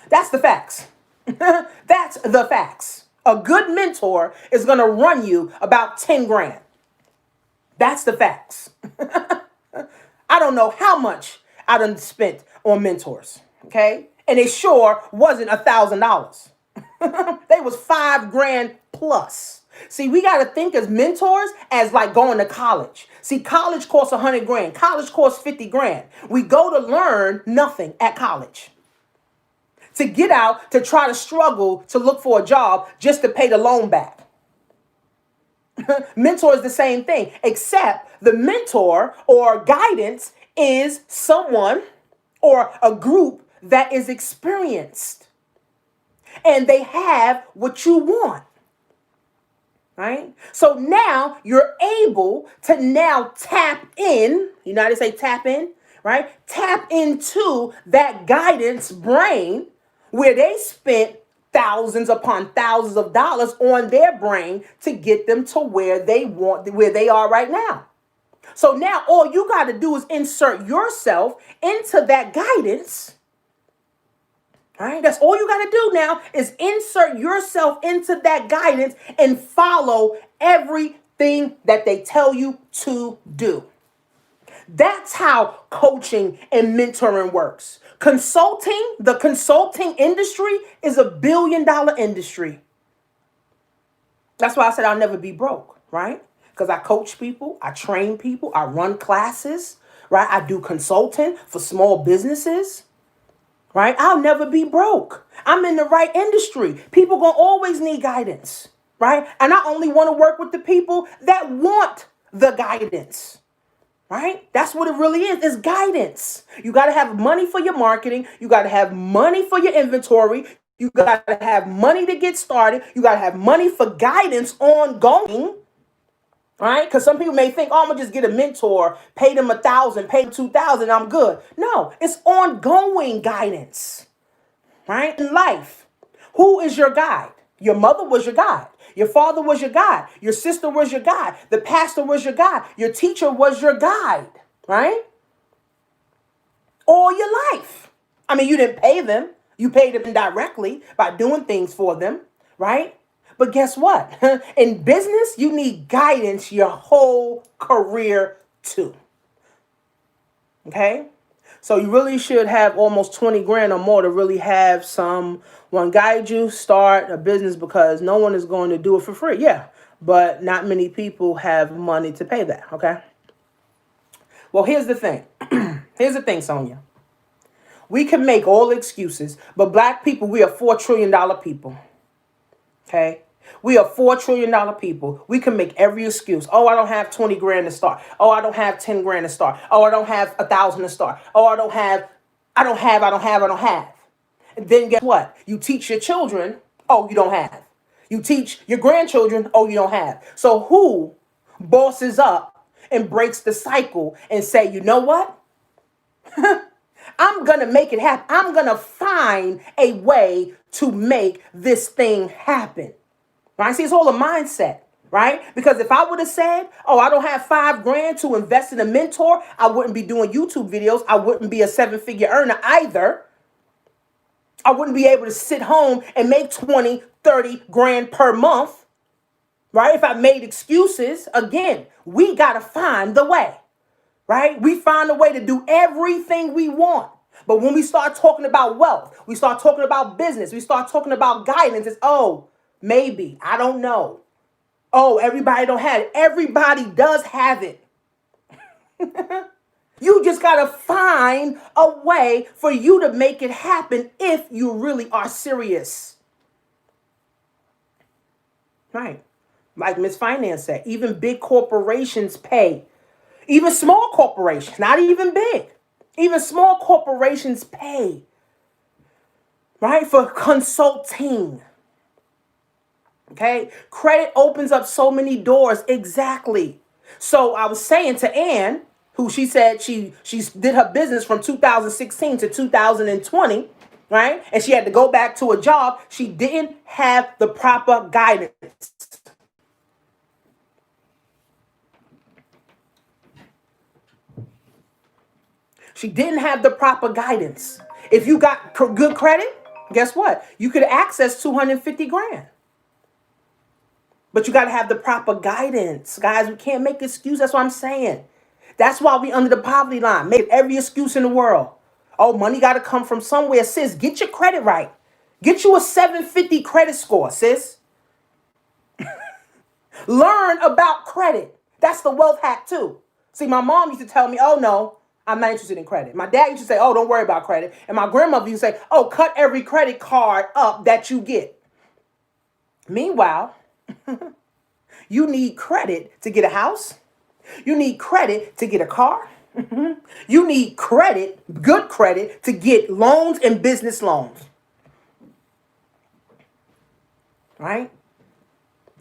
That's the facts. That's the facts. A good mentor is going to run you about 10 grand. That's the facts. I don't know how much I done spent on mentors, okay? And it sure wasn't $1,000. They was $5 grand plus. See, we got to think as mentors as like going to college. See, college costs 100 grand. College costs 50 grand. We go to learn nothing at college. To get out, to try to struggle, to look for a job just to pay the loan back. Mentor is the same thing, except the mentor or guidance is someone or a group that is experienced and they have what you want. Right? So now you're able to now tap in, you know how to say tap in, right? Tap into that guidance brain where they spent thousands upon thousands of dollars on their brain to get them to where they are right now. So now all you got to do is insert yourself into that guidance. All right, that's all you got to do now is insert yourself into that guidance and follow everything that they tell you to do. That's how coaching and mentoring works. The consulting industry is $1 billion industry. That's why I said I'll never be broke, right? Because I coach people, I train people, I run classes, right? I do consulting for small businesses. Right? I'll never be broke. I'm in the right industry. People gonna always need guidance, right? And I only want to work with the people that want the guidance, right? That's what it really is. It's guidance. You got to have money for your marketing. You got to have money for your inventory. You got to have money to get started. You got to have money for guidance ongoing. Right? Because some people may think, oh, I'm going to just get a mentor, pay them 1,000, pay them 2,000, I'm good. No, it's ongoing guidance. Right? In life, who is your guide? Your mother was your guide. Your father was your guide. Your sister was your guide. The pastor was your guide. Your teacher was your guide. Right? All your life. I mean, you didn't pay them. You paid them indirectly by doing things for them. Right? But guess what? In business, you need guidance your whole career too. Okay? So you really should have almost 20 grand or more to really have someone guide you, start a business, because no one is going to do it for free. Yeah, but not many people have money to pay that. Okay? Well, here's the thing. Here's the thing, Sonia. We can make all excuses, but black people, we are $4 trillion people. Okay? We are $4 trillion people. We can make every excuse. Oh, I don't have 20 grand to start. Oh, I don't have 10 grand to start. Oh, I don't have 1,000 to start. Oh, I don't have. And then guess what? You teach your children, oh, you don't have. You teach your grandchildren, oh, you don't have. So who bosses up and breaks the cycle and say, you know what? I'm going to make it happen. I'm going to find a way to make this thing happen. Right? See, it's all a mindset, right? Because if I would have said, oh, I don't have 5 grand to invest in a mentor, I wouldn't be doing YouTube videos. I wouldn't be a 7-figure earner either. I wouldn't be able to sit home and make 20, 30 grand per month, right? If I made excuses, again, we got to find the way, right? We find a way to do everything we want. But when we start talking about wealth, we start talking about business, we start talking about guidance, it's, oh, maybe, I don't know. Oh, everybody don't have it. Everybody does have it. You just got to find a way for you to make it happen if you really are serious. Right. Like Miss Finance said, even big corporations pay. Even small corporations, not even big. Even small corporations pay. Right? For consulting. Okay, credit opens up so many doors. Exactly. So I was saying to Ann, who she said she did her business from 2016 to 2020, right? And she had to go back to a job. She didn't have the proper guidance. She didn't have the proper guidance. If you got good credit, guess what? You could access 250 grand. But you got to have the proper guidance. Guys, we can't make excuses. That's what I'm saying. That's why we under the poverty line. Make every excuse in the world. Oh, money got to come from somewhere. Sis, get your credit right. Get you a 750 credit score, sis. Learn about credit. That's the wealth hack too. See, my mom used to tell me, oh no, I'm not interested in credit. My dad used to say, oh, don't worry about credit. And my grandmother used to say, oh, cut every credit card up that you get. Meanwhile, you need credit to get a house. You need credit to get a car. You need credit, good credit, to get loans and business loans. Right?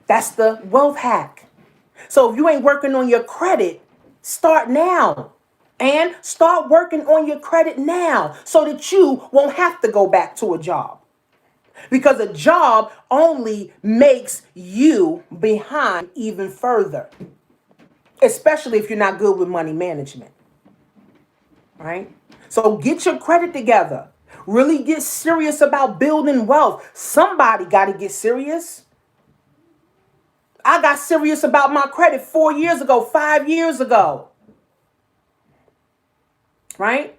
That's the wealth hack. So if you ain't working on your credit, start now. And start working on your credit now so that you won't have to go back to a job. Because a job only makes you behind even further. Especially if you're not good with money management. Right? So get your credit together. Really get serious about building wealth. Somebody got to get serious. I got serious about my credit 4 years ago, 5 years ago. Right?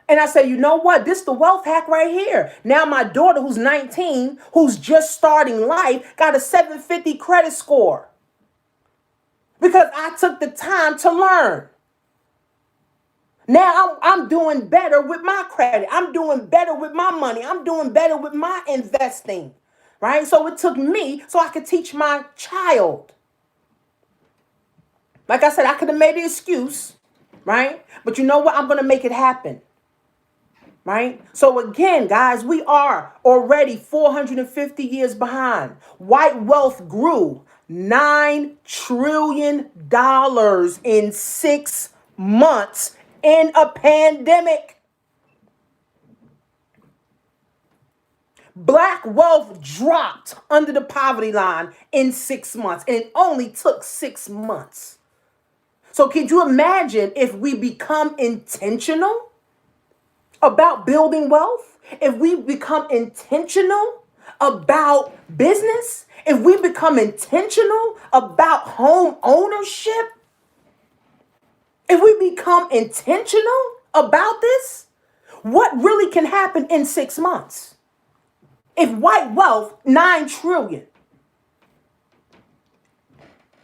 And I said, you know what? This is the wealth hack right here. Now my daughter, who's 19, who's just starting life, got a 750 credit score. Because I took the time to learn. Now I'm doing better with my credit. I'm doing better with my money. I'm doing better with my investing. Right? So it took me so I could teach my child. Like I said, I could have made an excuse. Right? But you know what? I'm going to make it happen. Right? So again, guys, we are already 450 years behind. White wealth grew $9 trillion in 6 months in a pandemic. Black wealth dropped under the poverty line in 6 months, and it only took 6 months. So could you imagine if we become intentional about building wealth? If we become intentional about business? If we become intentional about home ownership? If we become intentional about this, what really can happen in 6 months? If white wealth, 9 trillion.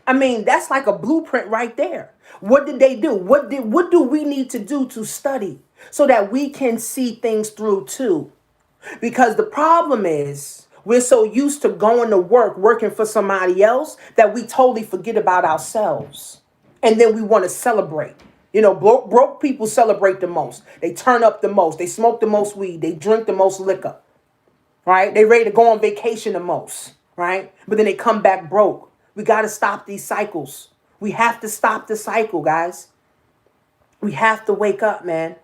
I mean, that's like a blueprint right there. What did they do? What do we need to do to study so that we can see things through too? Because the problem is we're so used to going to work, working for somebody else, that we totally forget about ourselves. And then we want to celebrate. You know, broke people celebrate the most. They turn up the most. They smoke the most weed. They drink the most liquor. Right? They ready to go on vacation the most. Right? But then they come back broke. We got to stop these cycles. We have to stop the cycle, guys. We have to wake up, man.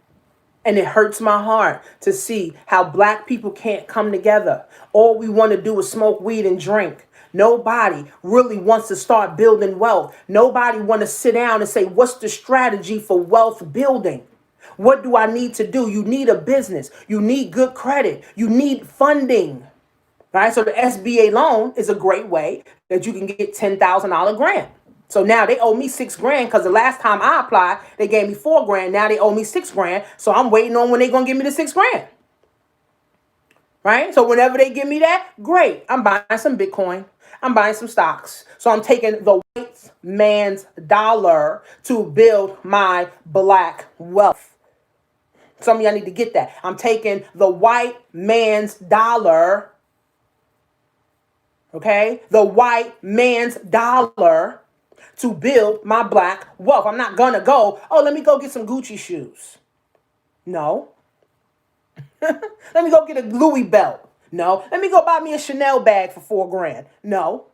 And it hurts my heart to see how black people can't come together. All we want to do is smoke weed and drink. Nobody really wants to start building wealth. Nobody want to sit down and say, what's the strategy for wealth building? What do I need to do? You need a business. You need good credit. You need funding. Right? So the SBA loan is a great way that you can get $10,000 grant. So now they owe me $6,000 because the last time I applied, they gave me $4,000. Now they owe me $6,000. So I'm waiting on when they're going to give me the $6,000. Right? So whenever they give me that, great. I'm buying some Bitcoin. I'm buying some stocks. So I'm taking the white man's dollar to build my black wealth. Some of y'all need to get that. I'm taking the white man's dollar. Okay? The white man's dollar to build my black wealth. I'm not going to go, oh, let me go get some Gucci shoes. No. Let me go get a Louis belt. No. Let me go buy me a Chanel bag for $4,000. No.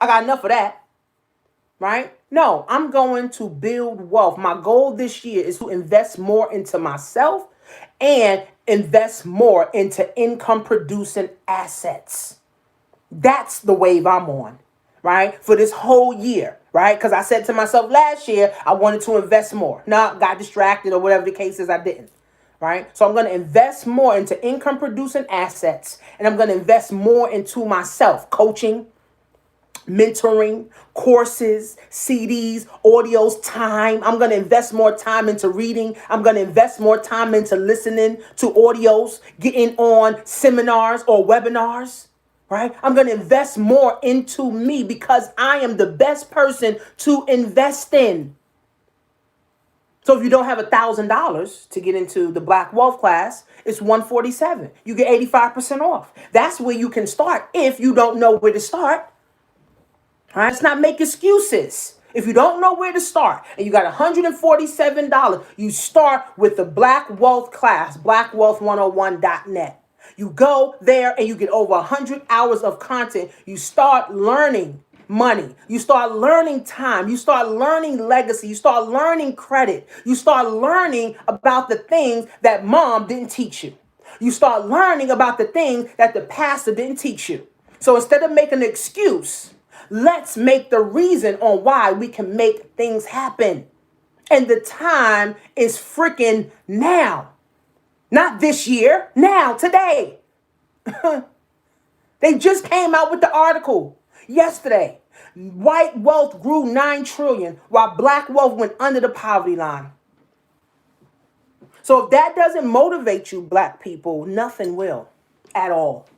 I got enough of that. Right? No, I'm going to build wealth. My goal this year is to invest more into myself and invest more into income producing assets. That's the wave I'm on. Right? For this whole year, right? Because I said to myself last year, I wanted to invest more. No, got distracted or whatever the case is, I didn't. Right? So I'm going to invest more into income producing assets, and I'm going to invest more into myself, coaching, mentoring, courses, CDs, audios, time. I'm going to invest more time into reading. I'm going to invest more time into listening to audios, getting on seminars or webinars. right? I'm going to invest more into me because I am the best person to invest in. So if you don't have $1,000 to get into the Black Wealth class, it's $147. You get 85% off. That's where you can start if you don't know where to start. All right? Let's not make excuses. If you don't know where to start and you got $147, you start with the Black Wealth class, blackwealth101.net. You go there and you get over 100 hours of content. You start learning money. You start learning time. You start learning legacy. You start learning credit. You start learning about the things that mom didn't teach you. You start learning about the things that the pastor didn't teach you. So instead of making an excuse, let's make the reason on why we can make things happen. And the time is freaking now. Not this year, now, today. They just came out with the article yesterday. White wealth grew 9 trillion while black wealth went under the poverty line. So if that doesn't motivate you, black people, nothing will at all.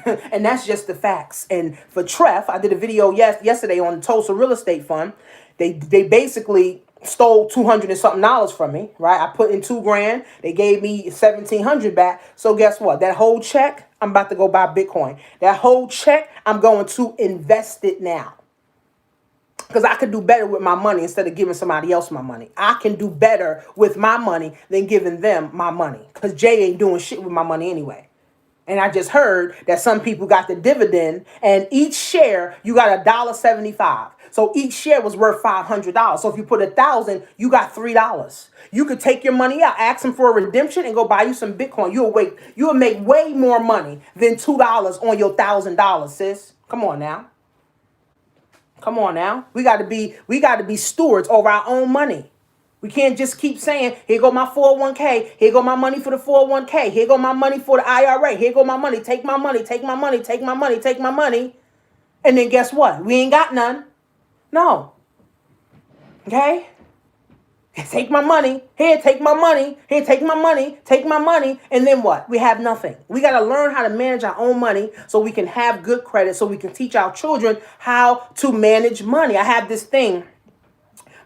And that's just the facts. And for Treff, I did a video yesterday on the Tulsa Real Estate Fund. They basically stole $200 and something from me, right? I put in $2,000. They gave me $1,700 back. So guess what? That whole check, I'm about to go buy Bitcoin. That whole check, I'm going to invest it now. Because I could do better with my money instead of giving somebody else my money. I can do better with my money than giving them my money. Because Jay ain't doing shit with my money anyway. And I just heard that some people got the dividend, and each share, you got $1.75. So each share was worth $500. So if you put 1,000, you got $3. You could take your money out, ask them for a redemption, and go buy you some Bitcoin. You'll make way more money than $2 on your $1,000, sis. Come on now. Come on now. We got to be stewards over our own money. We can't just keep saying, here go my 401k, here go my money for the 401k, here go my money for the IRA, here go my money, take my money, take my money, take my money, take my money. And then guess what? We ain't got none. No. Okay? Take my money, here, take my money, here, take my money, take my money, and then what? We have nothing. We got to learn how to manage our own money so we can have good credit, so we can teach our children how to manage money. I have this thing.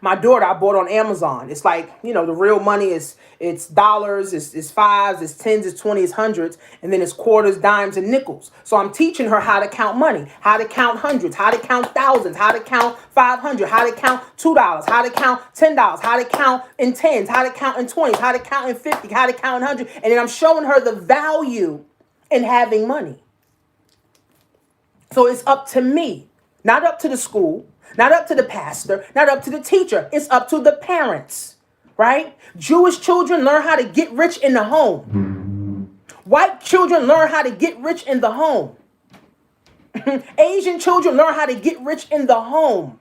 My daughter, I bought on Amazon. It's like, the real money it's dollars, it's fives, it's tens, it's 20s, it's hundreds, and then it's quarters, dimes, and nickels. So I'm teaching her how to count money, how to count hundreds, how to count thousands, how to count 500, how to count $2, how to count $10, how to count in tens, how to count in 20s, how to count in 50, how to count in 100. And then I'm showing her the value in having money. So it's up to me, not up to the school. Not up to the pastor, not up to the teacher. It's up to the parents, right? Jewish children learn how to get rich in the home. White children learn how to get rich in the home. Asian children learn how to get rich in the home.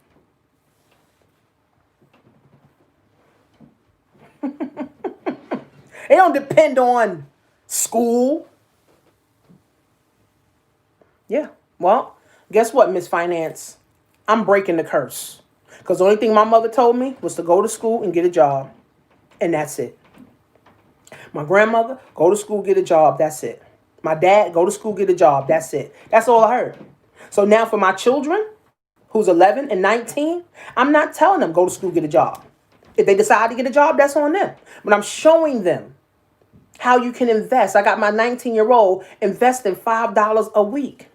They don't depend on school. Yeah, well, guess what, Miss Finance? I'm breaking the curse. Because the only thing my mother told me was to go to school and get a job. And that's it. My grandmother, go to school, get a job. That's it. My dad, go to school, get a job. That's it. That's all I heard. So now for my children, who's 11 and 19, I'm not telling them go to school, get a job. If they decide to get a job, that's on them. But I'm showing them how you can invest. I got my 19-year-old investing $5 a week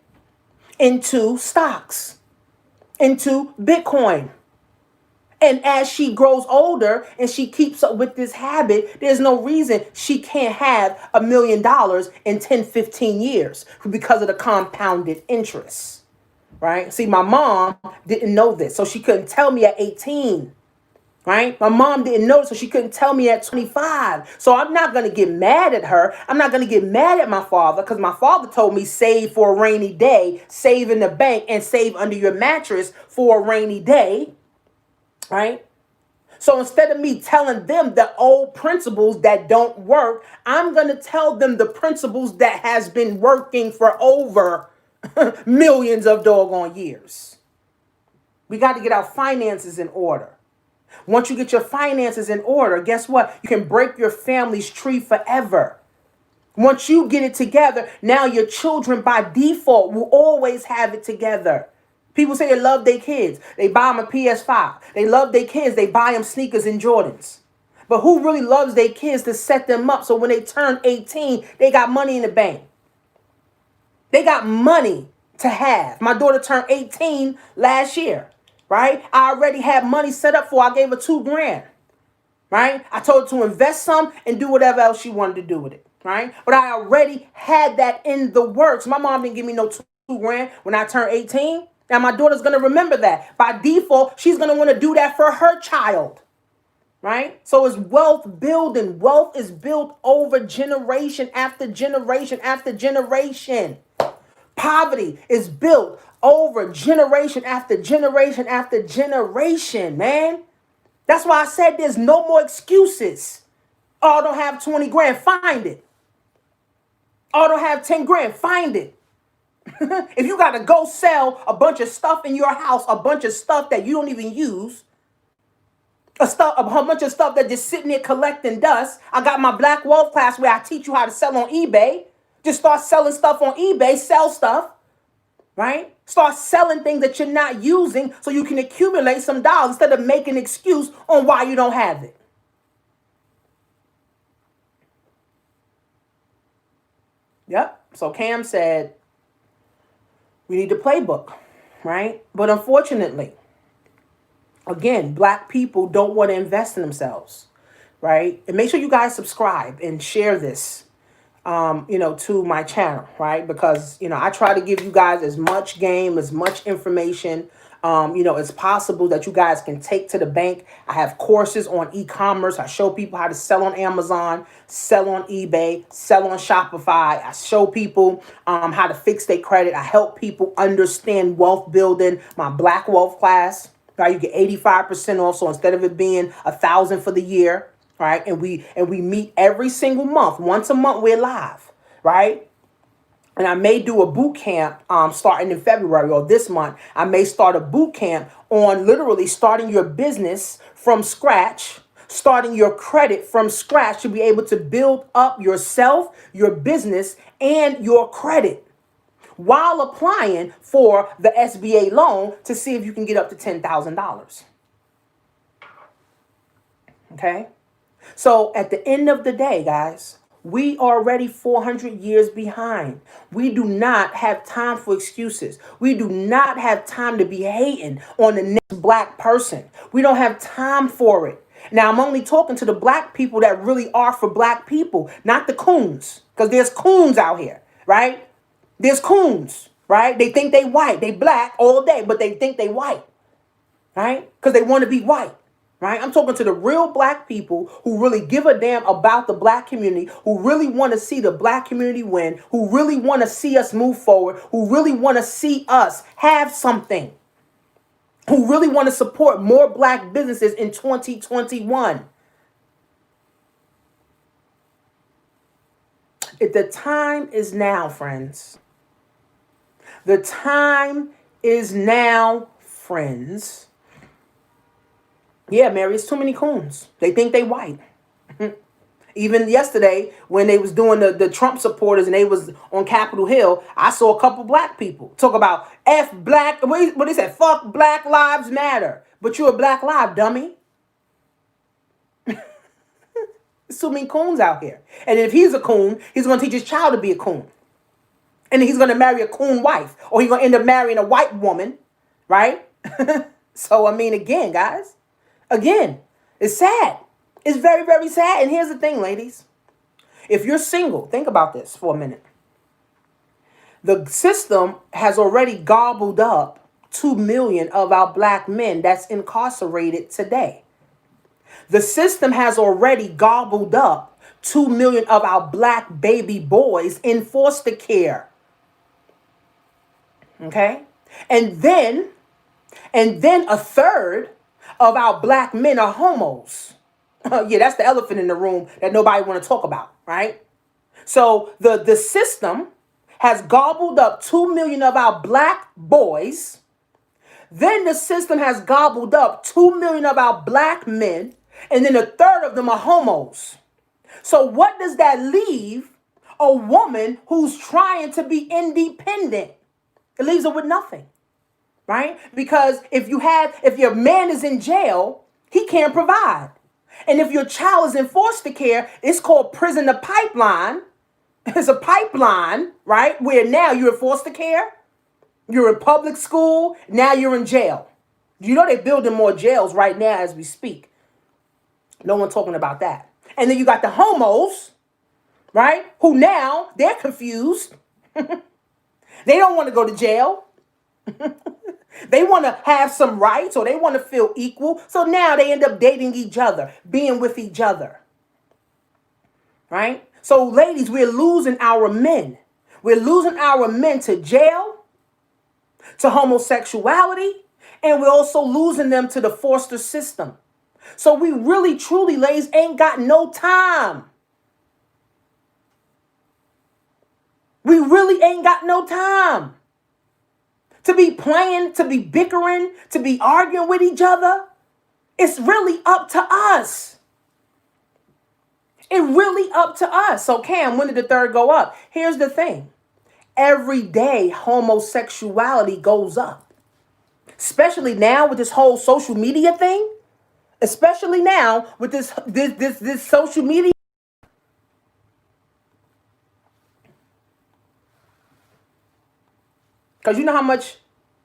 into stocks, into Bitcoin. And as she grows older and she keeps up with this habit, there's no reason she can't have $1 million in 10, 15 years because of the compounded interest, right? See, my mom didn't know this, so she couldn't tell me at 18, right? My mom didn't know, so she couldn't tell me at 25. So I'm not going to get mad at her. I'm not going to get mad at my father because my father told me save for a rainy day, save in the bank, and save under your mattress for a rainy day, right? So instead of me telling them the old principles that don't work, I'm going to tell them the principles that has been working for over millions of doggone years. We got to get our finances in order. Once you get your finances in order, guess what? You can break your family's tree forever. Once you get it together, now your children by default will always have it together. People say they love their kids. They buy them a PS5. They love their kids. They buy them sneakers and Jordans. But who really loves their kids to set them up so when they turn 18, they got money in the bank? They got money to have. My daughter turned 18 last year, right? I already had money set up for her. I gave her $2,000, right? I told her to invest some and do whatever else she wanted to do with it, right? But I already had that in the works. My mom didn't give me no $2,000 when I turned 18. Now my daughter's going to remember that. By default, she's going to want to do that for her child, right? So it's wealth building. Wealth is built over generation after generation after generation. Poverty is built over generation after generation after generation, man. That's why I said there's no more excuses. Oh, I don't have 20 grand, find it. Oh, I don't have 10 grand, find it. If you got to go sell a bunch of stuff in your house, a bunch of stuff that you don't even use, a bunch of stuff that just sitting there collecting dust. I got my Black Wealth class where I teach you how to sell on eBay. Just start selling stuff on eBay, sell stuff, right? Start selling things that you're not using so you can accumulate some dollars instead of making an excuse on why you don't have it. Yep. So Cam said, we need the playbook, right? But unfortunately, again, Black people don't want to invest in themselves, right? And make sure you guys subscribe and share this, to my channel, right? Because, I try to give you guys as much game, as much information, as possible that you guys can take to the bank. I have courses on e-commerce. I show people how to sell on Amazon, sell on eBay, sell on Shopify. I show people how to fix their credit. I help people understand wealth building. My Black Wealth class, right? You get 85% off. So instead of it being $1,000 for the year, right? And we meet every single month. Once a month, we're live, right? And I may do a boot camp starting in February or this month. I may start a boot camp on literally starting your business from scratch, starting your credit from scratch to be able to build up yourself, your business, and your credit while applying for the SBA loan to see if you can get up to $10,000. Okay? So at the end of the day, guys, we are already 400 years behind. We do not have time for excuses. We do not have time to be hating on the next Black person. We don't have time for it. Now, I'm only talking to the Black people that really are for Black people, not the coons, because there's coons out here, right? There's coons, right? They think they white. They Black all day, but they think they white, right? Because they want to be white. Right? I'm talking to the real Black people who really give a damn about the Black community, who really want to see the Black community win, who really want to see us move forward, who really want to see us have something, who really want to support more Black businesses in 2021. The time is now, friends. The time is now, friends. Yeah, Mary, it's too many coons. They think they white. Even yesterday, when they was doing the Trump supporters and they was on Capitol Hill, I saw a couple Black people talk about F Black, what they said, fuck Black Lives Matter. But you're a Black Live, dummy. There's too many coons out here. And if he's a coon, he's going to teach his child to be a coon. And he's going to marry a coon wife. Or he's going to end up marrying a white woman, right? So, again, guys. Again, it's sad. It's very, very sad. And here's the thing, ladies. If you're single, think about this for a minute. The system has already gobbled up 2 million of our Black men that's incarcerated today. The system has already gobbled up 2 million of our Black baby boys in foster care. Okay? And then a third of our Black men are homos. Yeah, that's the elephant in the room that nobody want to talk about, right? So the system has gobbled up 2 million of our Black boys. Then the system has gobbled up 2 million of our Black men. And then a third of them are homos. So what does that leave a woman who's trying to be independent. It leaves her with nothing, right? Because if your man is in jail, he can't provide. And if your child is in foster care, it's called prison to pipeline. It's a pipeline, right? Where now you're in foster care, you're in public school, now you're in jail. You know they're building more jails right now as we speak. No one talking about that. And then you got the homos, right? Who now they're confused. They don't want to go to jail. They want to have some rights or they want to feel equal. So now they end up dating each other, being with each other. Right? So ladies, we're losing our men. We're losing our men to jail, to homosexuality, and we're also losing them to the foster system. So we really, truly, ladies, ain't got no time. We really ain't got no time to be playing, to be bickering, to be arguing with each other. It's really up to us. It really up to us. So Cam, when did the third go up? Here's the thing. Every day homosexuality goes up. Especially now with this whole social media thing. Especially now with this social media. Because you know how much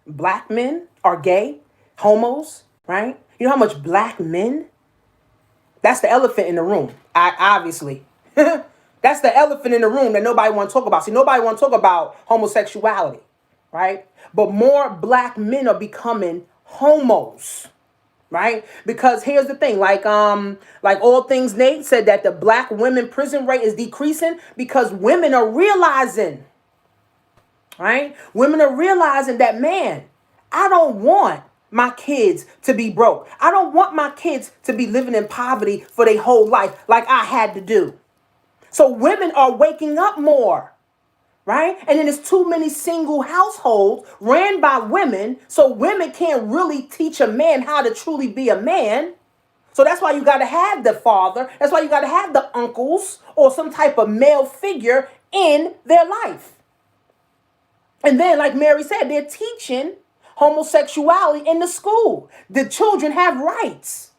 black men are gay, homos, right? You know how much black men? That's the elephant in the room, obviously. That's the elephant in the room that nobody want to talk about. See, nobody want to talk about homosexuality, right? But more black men are becoming homos, right? Because here's the thing, like All Things Nate said that the black women prison rate is decreasing because women are realizing, right? Women are realizing that, man, I don't want my kids to be broke. I don't want my kids to be living in poverty for their whole life like I had to do. So women are waking up more, right? And then there's too many single households ran by women, so women can't really teach a man how to truly be a man. So that's why you got to have the father. That's why you got to have the uncles or some type of male figure in their life. And then, like Mary said, they're teaching homosexuality in the school. The children have rights,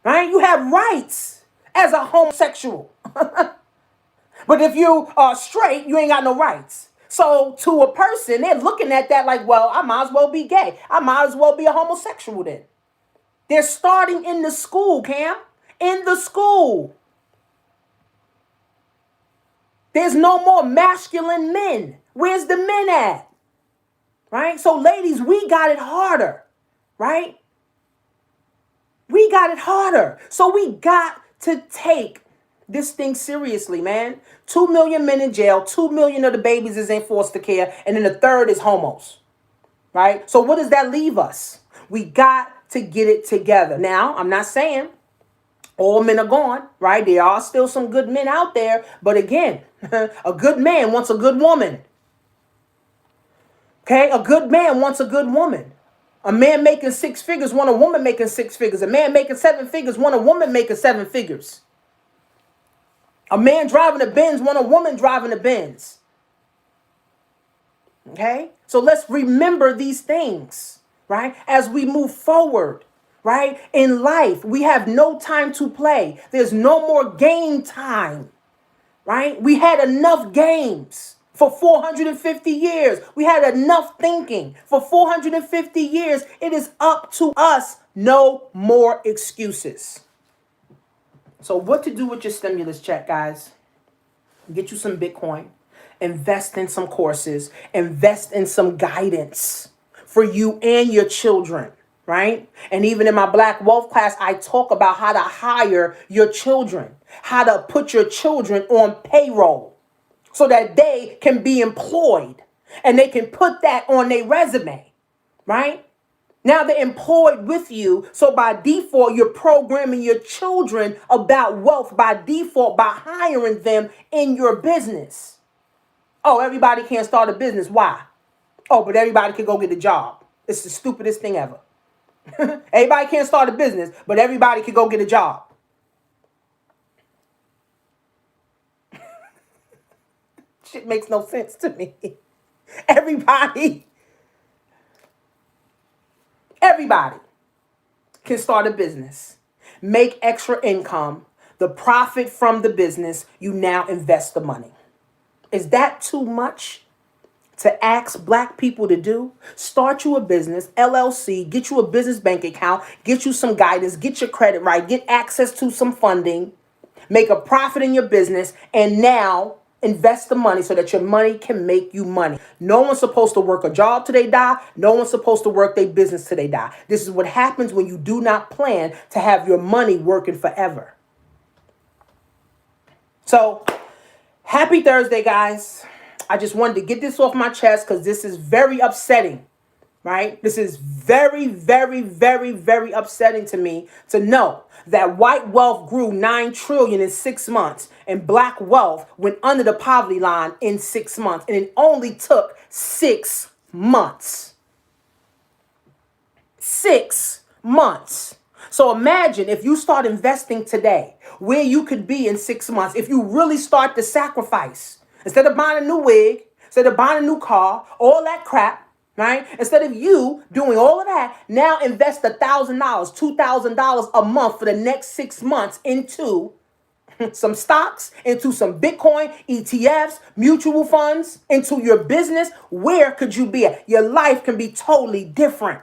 right? You have rights as a homosexual. But if you are straight, you ain't got no rights. So to a person, they're looking at that like, well, I might as well be gay. I might as well be a homosexual then. They're starting in the school, Cam. In the school. There's no more masculine men. Where's the men at? Right? So ladies, we got it harder. Right? We got it harder. So we got to take this thing seriously, man. 2 million men in jail. 2 million of the babies is in foster care. And then the third is homos. Right? So what does that leave us? We got to get it together. Now, I'm not saying all men are gone, right? There are still some good men out there. But again, a good man wants a good woman. Okay? A good man wants a good woman. A man making 6 figures want a woman making 6 figures. A man making 7 figures want a woman making 7 figures. A man driving a Benz want a woman driving a Benz. Okay? So let's remember these things, right? As we move forward, right? In life, we have no time to play. There's no more game time, right? We had enough games. For 450 years, we had enough thinking. For 450 years, it is up to us. No more excuses. So what to do with your stimulus check, guys? Get you some Bitcoin. Invest in some courses. Invest in some guidance for you and your children, right? And even in my Black Wealth class, I talk about how to hire your children, how to put your children on payroll, so that they can be employed and they can put that on their resume, right? Now they're employed with you. So by default, you're programming your children about wealth by default by hiring them in your business. Oh, everybody can't start a business. Why? Oh, but everybody can go get a job. It's the stupidest thing ever. Everybody can't start a business, but everybody can go get a job. Shit makes no sense to me. Everybody, everybody can start a business, make extra income, the profit from the business, you now invest the money. Is that too much to ask black people to do? Start you a business, LLC, get you a business bank account, get you some guidance, get your credit right, get access to some funding, make a profit in your business, and now invest the money so that your money can make you money. No one's supposed to work a job till they die. No one's supposed to work their business till they die. This is what happens when you do not plan to have your money working forever. So, happy Thursday, guys. I just wanted to get this off my chest because this is very upsetting, right? This is very, very, very, very upsetting to me to know that white wealth grew 9 trillion in 6 months and black wealth went under the poverty line in 6 months. And it only took 6 months. 6 months. So imagine if you start investing today, where you could be in 6 months if you really start to sacrifice. Instead of buying a new wig, instead of buying a new car, all that crap, right? Instead of you doing all of that, now invest $1,000, $2,000 a month for the next 6 months into some stocks, into some Bitcoin, ETFs, mutual funds, into your business. Where could you be at? Your life can be totally different.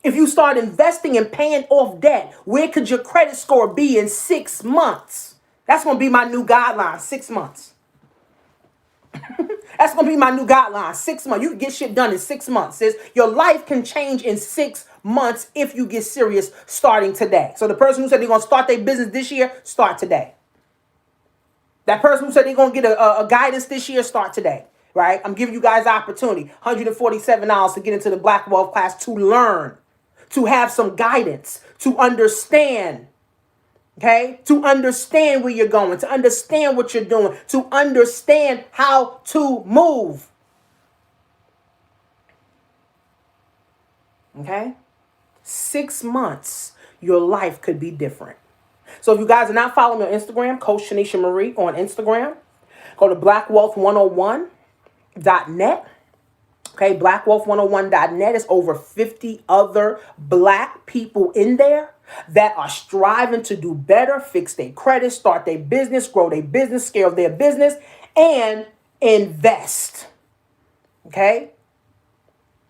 If you start investing and paying off debt, where could your credit score be in 6 months? That's going to be my new guideline, 6 months. That's going to be my new guideline, 6 months. You can get shit done in 6 months, sis. Your life can change in 6 months if you get serious starting today. So the person who said they're going to start their business this year, start today. That person who said they're going to get a guidance this year, start today. Right? I'm giving you guys opportunity, $147 to get into the Black Wealth class to learn, to have some guidance, to understand, okay? To understand where you're going, to understand what you're doing, to understand how to move. Okay? 6 months, your life could be different. So if you guys are not following me on Instagram, Coach Tanisha Marie on Instagram, go to blackwealth101.net. Okay, blackwealth101.net is over 50 other black people in there that are striving to do better, fix their credit, start their business, grow their business, scale their business, and invest. Okay?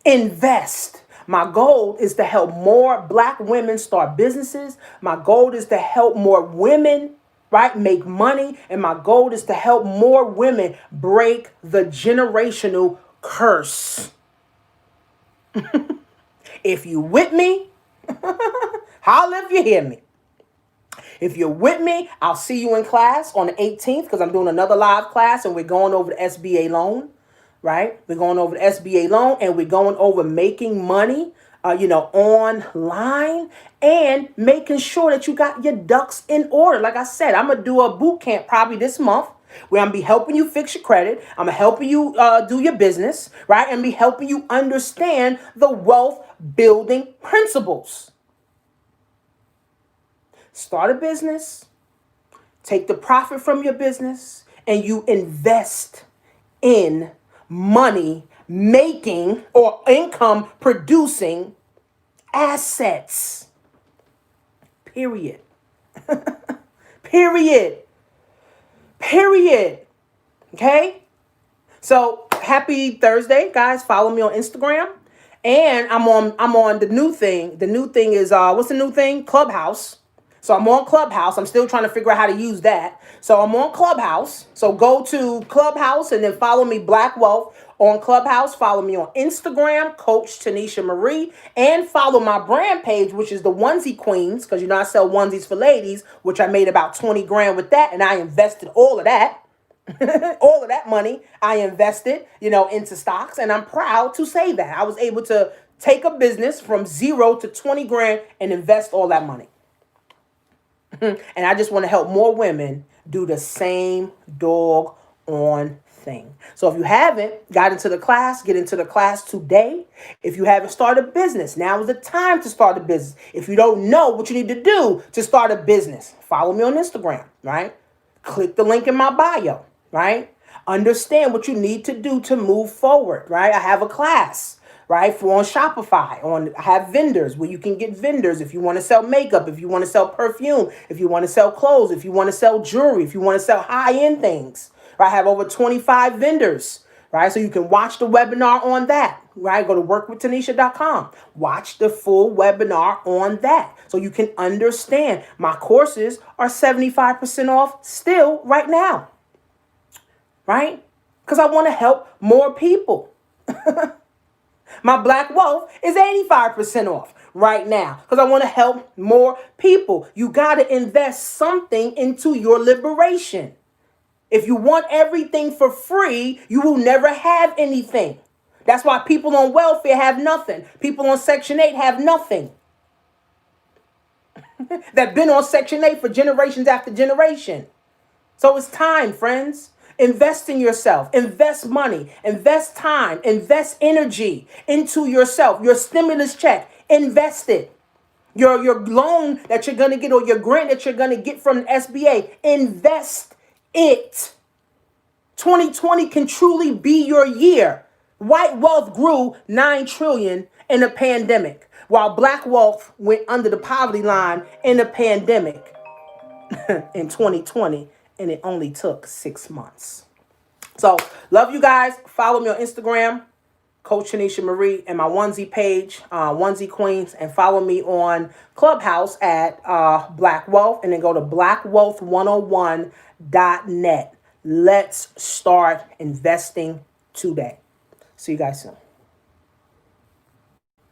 Invest. My goal is to help more black women start businesses. My goal is to help more women, right, make money. And my goal is to help more women break the generational curse. If you with me, holla if you hear me. If you're with me, I'll see you in class on the 18th because I'm doing another live class and we're going over the SBA loan, right? We're going over the SBA loan and we're going over making money, online and making sure that you got your ducks in order. Like I said, I'm going to do a boot camp probably this month where I'm going to be helping you fix your credit. I'm going to help you do your business, right? And be helping you understand the wealth building principles. Start a business, take the profit from your business, and you invest in money making or income producing assets. Period. Period. Period. Okay? So happy Thursday, guys. Follow me on Instagram. And I'm on the new thing. The new thing is what's the new thing? Clubhouse. So I'm on Clubhouse. I'm still trying to figure out how to use that. So I'm on Clubhouse. So go to Clubhouse and then follow me, Black Wealth, on Clubhouse. Follow me on Instagram, Coach Tanisha Marie, and follow my brand page, which is the Onesie Queens, because I sell onesies for ladies, which I made about 20 grand with that, and I invested all of that. All of that money I invested, into stocks, and I'm proud to say that I was able to take a business from 0 to 20 grand and invest all that money. And I just want to help more women do the same doggone thing. So if you haven't got into the class, get into the class today. If you haven't started a business, now is the time to start a business. If you don't know what you need to do to start a business, follow me on Instagram, right? Click the link in my bio, right? Understand what you need to do to move forward, right? I have a class, right, for on Shopify. I have vendors where you can get vendors if you want to sell makeup, if you want to sell perfume, if you want to sell clothes, if you want to sell jewelry, if you want to sell high-end things. Right? I have over 25 vendors, right? So you can watch the webinar on that, right? Go to workwithtanisha.com. Watch the full webinar on that so you can understand. My courses are 75% off still right now, right? Because I want to help more people. My Black Wealth is 85% off right now because I want to help more people. You got to invest something into your liberation. If you want everything for free, you will never have anything. That's why people on welfare have nothing. People on Section 8 have nothing. That been on Section 8 for generations after generation. So it's time, friends. Invest in yourself. Invest money. Invest time. Invest energy into yourself. Your stimulus check. Invest it. Your loan that you're going to get or your grant that you're going to get from the SBA. Invest it. 2020 can truly be your year. White wealth grew 9 trillion in a pandemic, while black wealth went under the poverty line in a pandemic in 2020, and it only took 6 months. So, love you guys. Follow me on Instagram, Coach Tanisha Marie, and my onesie page, Onesie Queens, and follow me on Clubhouse at Black Wealth, and then go to blackwealth101.net. Let's start investing today. See you guys soon.